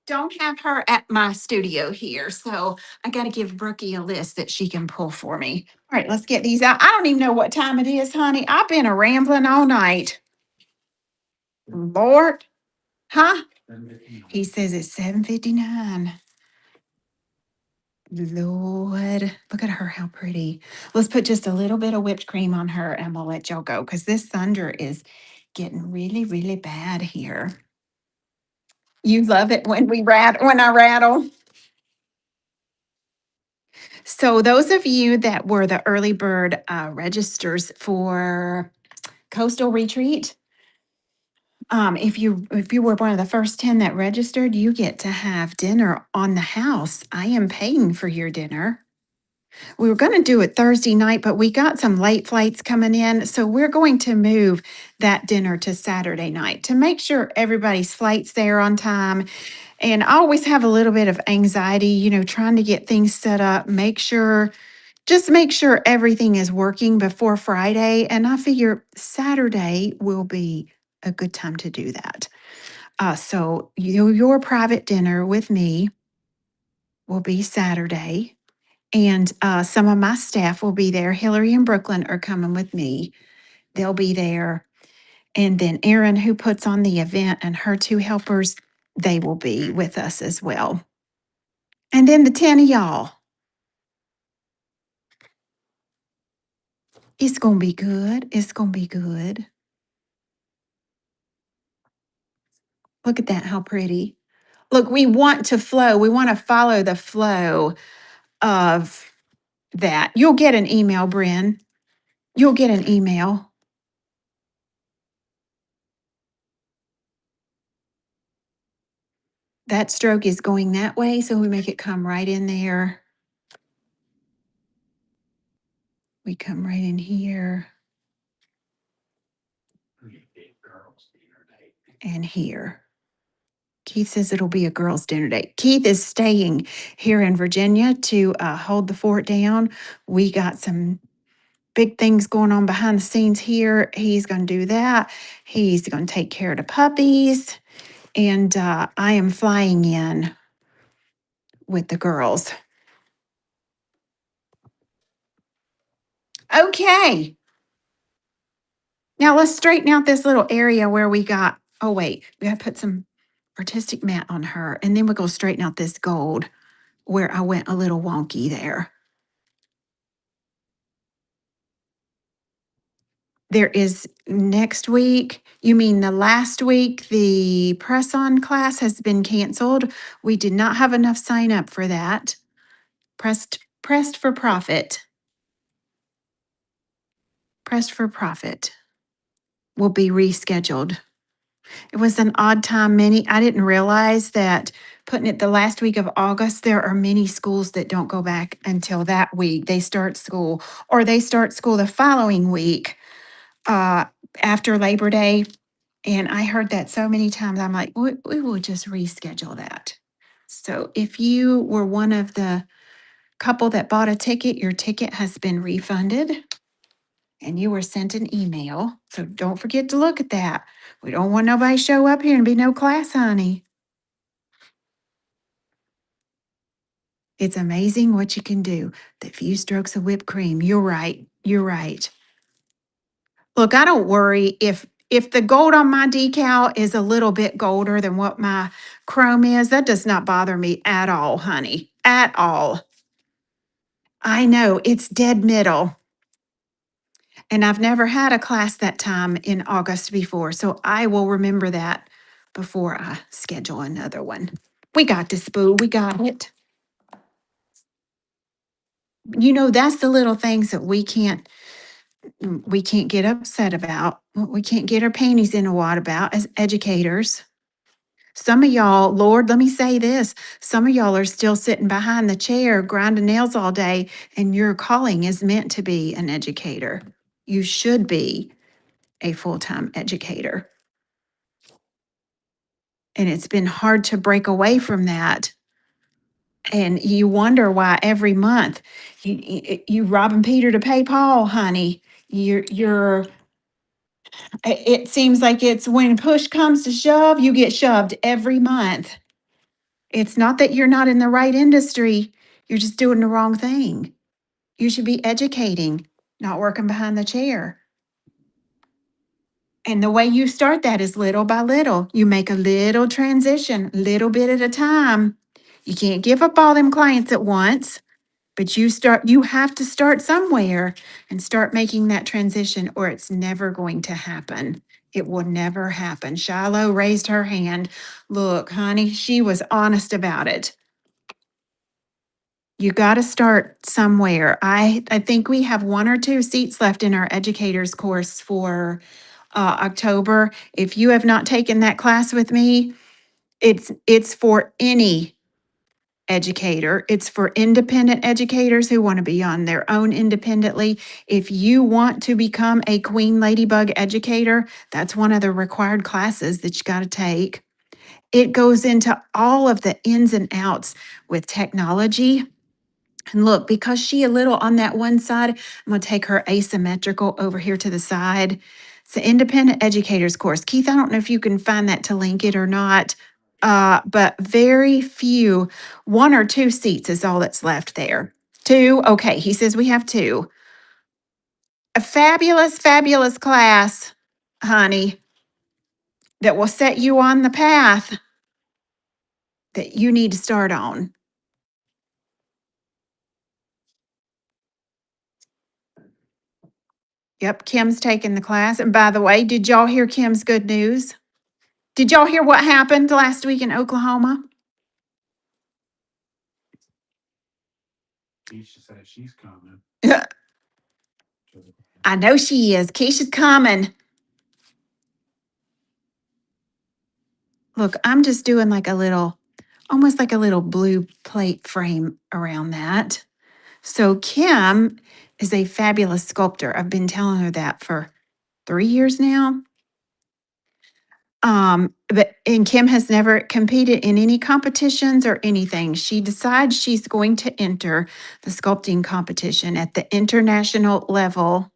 Don't have her at my studio here. So I got to give Brookie a list that she can pull for me. All right, let's get these out. I don't even know what time it is, honey. I've been a rambling all night. Lord, huh? He says it's 7:59. Lord, look at her, how pretty. Let's put just a little bit of whipped cream on her and we'll let y'all go because this thunder is getting really, really bad here. You love it when when I rattle. So those of you that were the early bird registers for Coastal Retreat, if you were one of the first 10 that registered, you get to have dinner on the house. I am paying for your dinner. We were going to do it Thursday night, but we got some late flights coming in. So we're going to move that dinner to Saturday night to make sure everybody's flight's there on time. And I always have a little bit of anxiety, trying to get things set up, just make sure everything is working before Friday. And I figure Saturday will be a good time to do that. So your private dinner with me will be Saturday. And some of my staff will be there. Hillary and Brooklyn are coming with me. They'll be there. And then Erin, who puts on the event, and her two helpers, they will be with us as well. And then the 10 of y'all. It's going to be good. It's going to be good. Look at that, how pretty. Look, we want to flow. We want to follow the flow of that. You'll get an email, Bryn. You'll get an email. That stroke is going that way, so we make it come right in there. We come right in here and here. Keith says it'll be a girls' dinner date. Keith is staying here in Virginia to hold the fort down. We got some big things going on behind the scenes here. He's going to do that. He's going to take care of the puppies. And I am flying in with the girls. Okay. Now let's straighten out this little area where we got, oh, wait, we got to put some artistic matte on her. And then we're going to straighten out this gold where I went a little wonky there. There is next week, you mean the last week, the press on class has been canceled. We did not have enough sign up for that. Pressed for profit. Pressed for profit will be rescheduled. It was an odd time. I didn't realize that putting it the last week of August, there are many schools that don't go back until that week. They start school, or they start school the following week uh, after Labor Day. And I heard that so many times. I'm like, we will just reschedule that. So if you were one of the couple that bought a ticket, your ticket has been refunded and you were sent an email. So don't forget to look at that. We don't want nobody show up here and be no class, honey. It's amazing what you can do. The few strokes of whipped cream. You're right. You're right. Look, I don't worry if the gold on my decal is a little bit golder than what my chrome is. That does not bother me at all, honey. At all. I know it's dead middle. And I've never had a class that time in August before, so I will remember that before I schedule another one. We got this, boo. We got it. You know, that's the little things that we can't get upset about. We can't get our panties in a wad about as educators. Some of y'all, Lord, let me say this. Some of y'all are still sitting behind the chair grinding nails all day, and your calling is meant to be an educator. You should be a full-time educator. And it's been hard to break away from that. And you wonder why every month you robbing Peter to pay Paul, honey. It seems like it's when push comes to shove, you get shoved every month. It's not that you're not in the right industry, you're just doing the wrong thing. You should be educating, not working behind the chair. And the way you start that is little by little. You make a little transition, little bit at a time. You can't give up all them clients at once, but you have to start somewhere and start making that transition, or it's never going to happen. It will never happen. Shiloh raised her hand. Look, honey, she was honest about it. You got to start somewhere. I think we have one or two seats left in our educators course for October. If you have not taken that class with me, it's for any educator. It's for independent educators who want to be on their own independently. If you want to become a Queen Ladybug educator, that's one of the required classes that you got to take. It goes into all of the ins and outs with technology. And look, because she a little on that one side, I'm going to take her asymmetrical over here to the side. It's an independent educators course. Keith, I don't know if you can find that to link it or not, but very few, one or two seats is all that's left there. Two? Okay, he says we have two. A fabulous, fabulous class, honey, that will set you on the path that you need to start on. Yep, Kim's taking the class. And by the way, did y'all hear Kim's good news? Did y'all hear what happened last week in Oklahoma? I know she is. Keisha's coming. Look, I'm just doing like a little, almost like a little blue plate frame around that. So Kim is a fabulous sculptor. I've been telling her that for 3 years now. But and Kim has never competed in any competitions or anything. She decides she's going to enter the sculpting competition at the international level.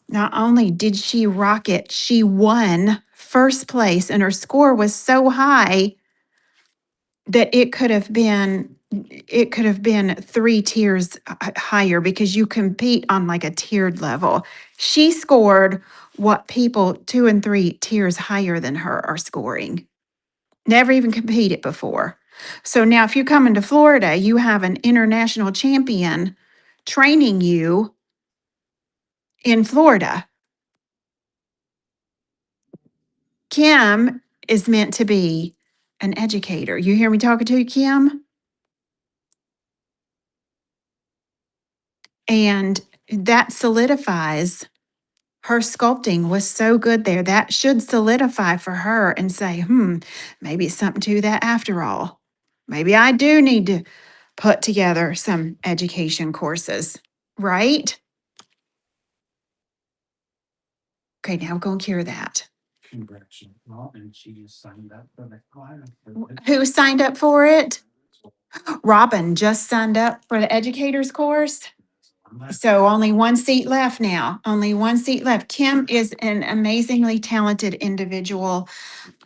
Not only did she rock it, she won first place, and her score was so high that it could have been 3 tiers higher because you compete on like a tiered level. She scored what people 2 and 3 tiers higher than her are scoring. Never even competed before. So now if you come into Florida, you have an international champion training you in Florida. Kim is meant to be an educator. You hear me talking to you, Kim? And that solidifies her sculpting was so good there. That should solidify for her and say, maybe it's something to that after all. Maybe I do need to put together some education courses, right? Okay, now we're going to cure that. Who signed up for it? Robin just signed up for the educator's course. So only one seat left now. Only one seat left. Kim is an amazingly talented individual.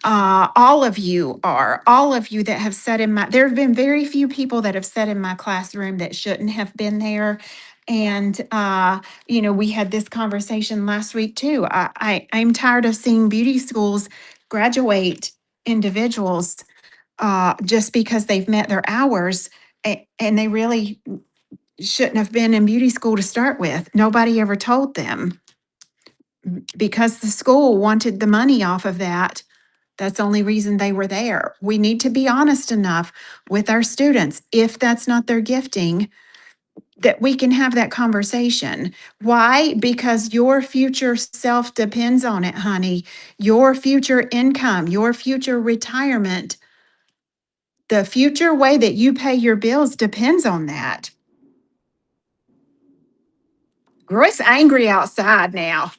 All of you are. All of you that have sat in my, there have been very few people that have sat in my classroom that shouldn't have been there. And, we had this conversation last week too. I'm tired of seeing beauty schools graduate individuals just because they've met their hours and they really shouldn't have been in beauty school to start with. Nobody ever told them because the school wanted the money off of that. That's the only reason they were there. We need to be honest enough with our students, if that's not their gifting, that we can have that conversation. Why? Because your future self depends on it, honey. Your future income, your future retirement, the future way that you pay your bills depends on that. Girl, it's angry outside now.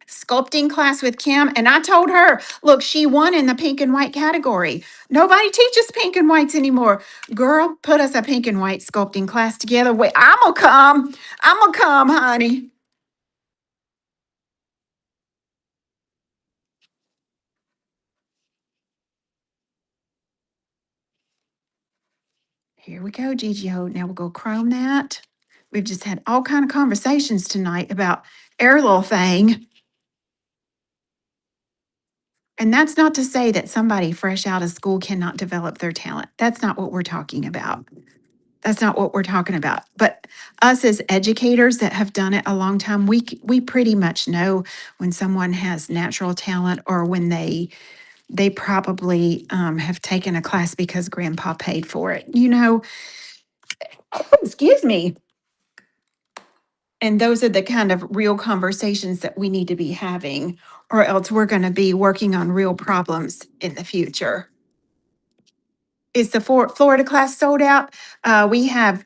Sculpting class with Kim, and I told her, look, she won in the pink and white category. Nobody teaches pink and whites anymore. Girl, put us a pink and white sculpting class together. Wait, I'm gonna come. I'm gonna come, honey. Here we go, Gigio. Now we'll go chrome that. We've just had all kind of conversations tonight about our little thing. And that's not to say that somebody fresh out of school cannot develop their talent. That's not what we're talking about. That's not what we're talking about. But us as educators that have done it a long time, we pretty much know when someone has natural talent or when they probably have taken a class because grandpa paid for it. Excuse me. And those are the kind of real conversations that we need to be having, or else we're going to be working on real problems in the future. Is the Florida class sold out? We have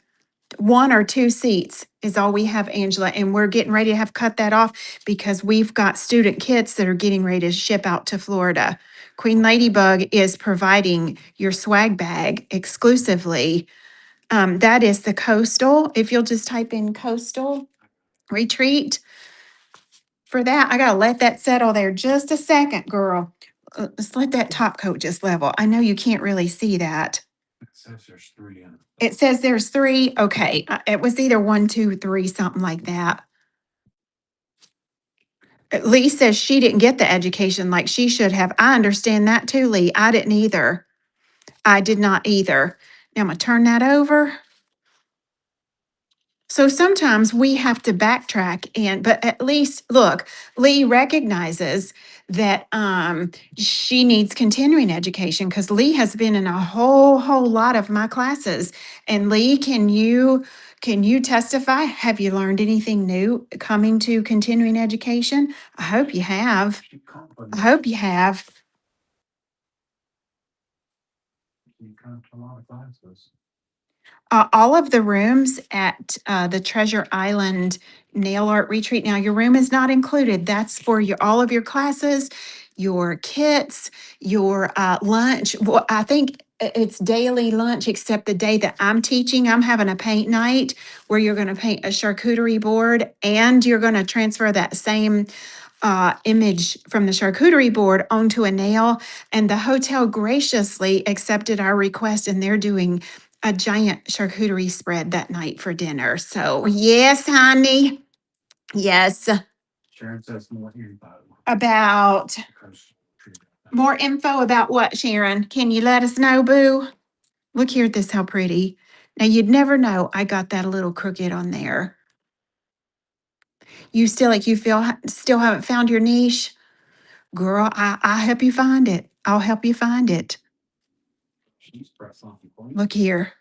1 or 2 seats is all we have, Angela, and we're getting ready to have cut that off because we've got student kits that are getting ready to ship out to Florida. Queen Ladybug is providing your swag bag exclusively. That is the coastal. If you'll just type in coastal retreat for that, I gotta let that settle there just a second, girl. Let's let that top coat just level. I know you can't really see that. It says there's three. Okay. It was either one, two, three, something like that. Lee says she didn't get the education like she should have. I understand that too, Lee. I didn't either. I did not either. Now I'm going to turn that over. So sometimes we have to backtrack but at least look, Lee recognizes that she needs continuing education because Lee has been in a whole lot of my classes. And Lee, can you testify? Have you learned anything new coming to continuing education? I hope you have. I hope you have. All of the rooms at the Treasure Island Nail Art Retreat. Now, your room is not included. That's for all of your classes, your kits, your lunch. Well, I think it's daily lunch, except the day that I'm teaching. I'm having a paint night where you're going to paint a charcuterie board, and you're going to transfer that same image from the charcuterie board onto a nail. And the hotel graciously accepted our request, and they're doing a giant charcuterie spread that night for dinner. So, yes, honey. Yes. About more info about what, Sharon? Can you let us know, boo? Look here at this, how pretty. Now, you'd never know I got that a little crooked on there. You still like you feel still haven't found your niche? Girl, I'll help you find it. I'll help you find it. Look here.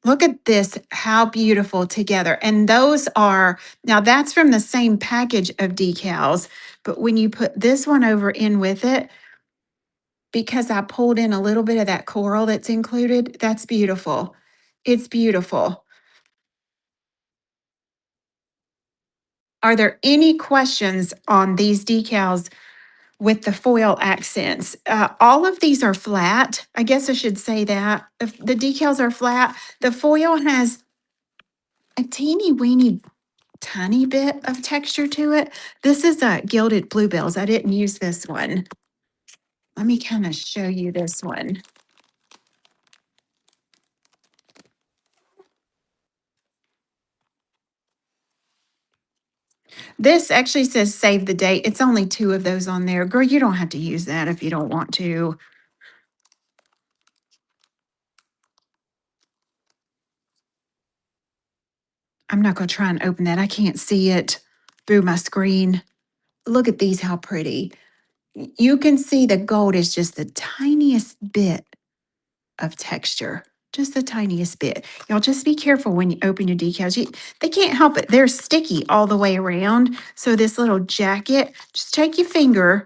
Look at this, how beautiful together. And those are, now that's from the same package of decals, but when you put this one over in with it, because I pulled in a little bit of that coral that's included, that's beautiful. It's beautiful. Are there any questions on these decals with the foil accents? All of these are flat. I guess I should say that. If the decals are flat, the foil has a teeny weeny tiny bit of texture to it. This is a gilded bluebells. I didn't use this one. Let me kind of show you this one. This actually says save the date. It's only two of those on there. Girl, you don't have to use that if you don't want to. I'm not going to try and open that. I can't see it through my screen. Look at these, how pretty. You can see the gold is just the tiniest bit of texture, just the tiniest bit. Y'all just be careful when you open your decals. They can't help it. They're sticky all the way around. So this little jacket, just take your finger.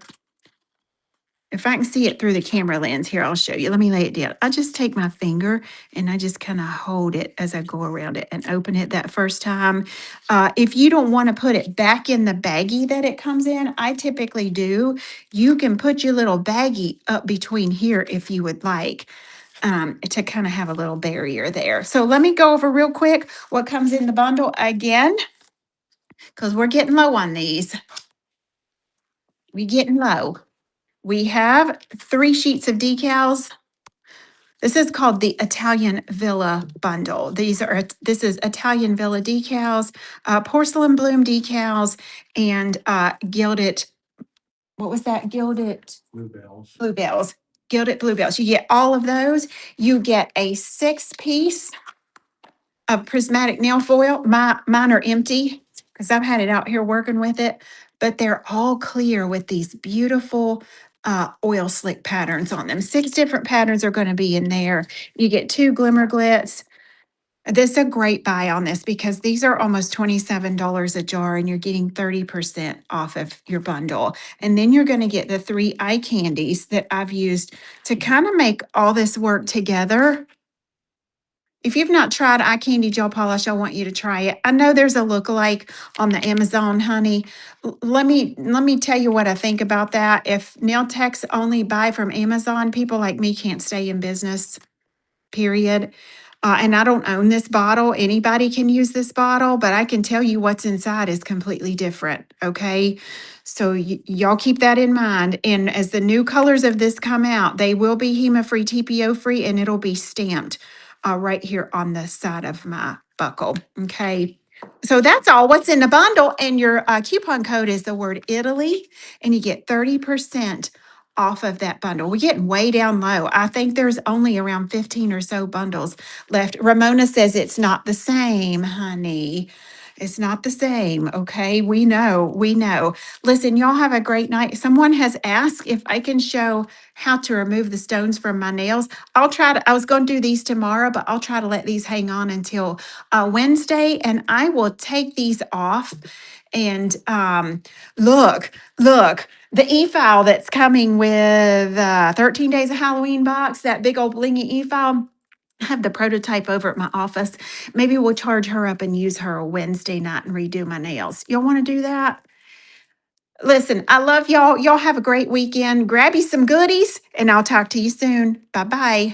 If I can see it through the camera lens here, I'll show you. Let me lay it down. I just take my finger and I just kind of hold it as I go around it and open it that first time. If you don't want to put it back in the baggie that it comes in, I typically do. You can put your little baggie up between here if you would like, to kind of have a little barrier there. So let me go over real quick what comes in the bundle again, because we're getting low on these. We're getting low. We have 3 sheets of decals. This is called the Italian Villa bundle. This is Italian Villa decals, porcelain bloom decals, and gilded, what was that? Gilded bluebells. Gilded bluebells. You get all of those. You get a 6-piece of prismatic nail foil. Mine are empty because I've had it out here working with it, but they're all clear with these beautiful oil slick patterns on them. 6 different patterns are going to be in there. You get 2 Glimmer glitz. This is a great buy on this because these are almost $27 a jar and you're getting 30% off of your bundle. And then you're going to get the 3 eye candies that I've used to kind of make all this work together. If you've not tried eye candy gel polish, I want you to try it. I know there's a lookalike on the Amazon, honey. Let me tell you what I think about that. If nail techs only buy from Amazon, people like me can't stay in business, period. And I don't own this bottle. Anybody can use this bottle, but I can tell you what's inside is completely different. Okay. So y'all keep that in mind. And as the new colors of this come out, they will be HEMA free, TPO free, and it'll be stamped right here on the side of my buckle. Okay. So that's all what's in the bundle. And your coupon code is the word Italy, and you get 30% off of that bundle. We're getting way down low. I think there's only around 15 or so bundles left. Ramona says it's not the same, honey. It's not the same. Okay. We know. We know. Listen, y'all have a great night. Someone has asked if I can show how to remove the stones from my nails. I'll try to, I was going to do these tomorrow, but I'll try to let these hang on until Wednesday, and I will take these off. And look, look, the e-file that's coming with 13 Days of Halloween box, that big old blingy e-file. I have the prototype over at my office. Maybe we'll charge her up and use her a Wednesday night and redo my nails. Y'all want to do that? Listen, I love y'all. Y'all have a great weekend. Grab you some goodies, and I'll talk to you soon. Bye bye.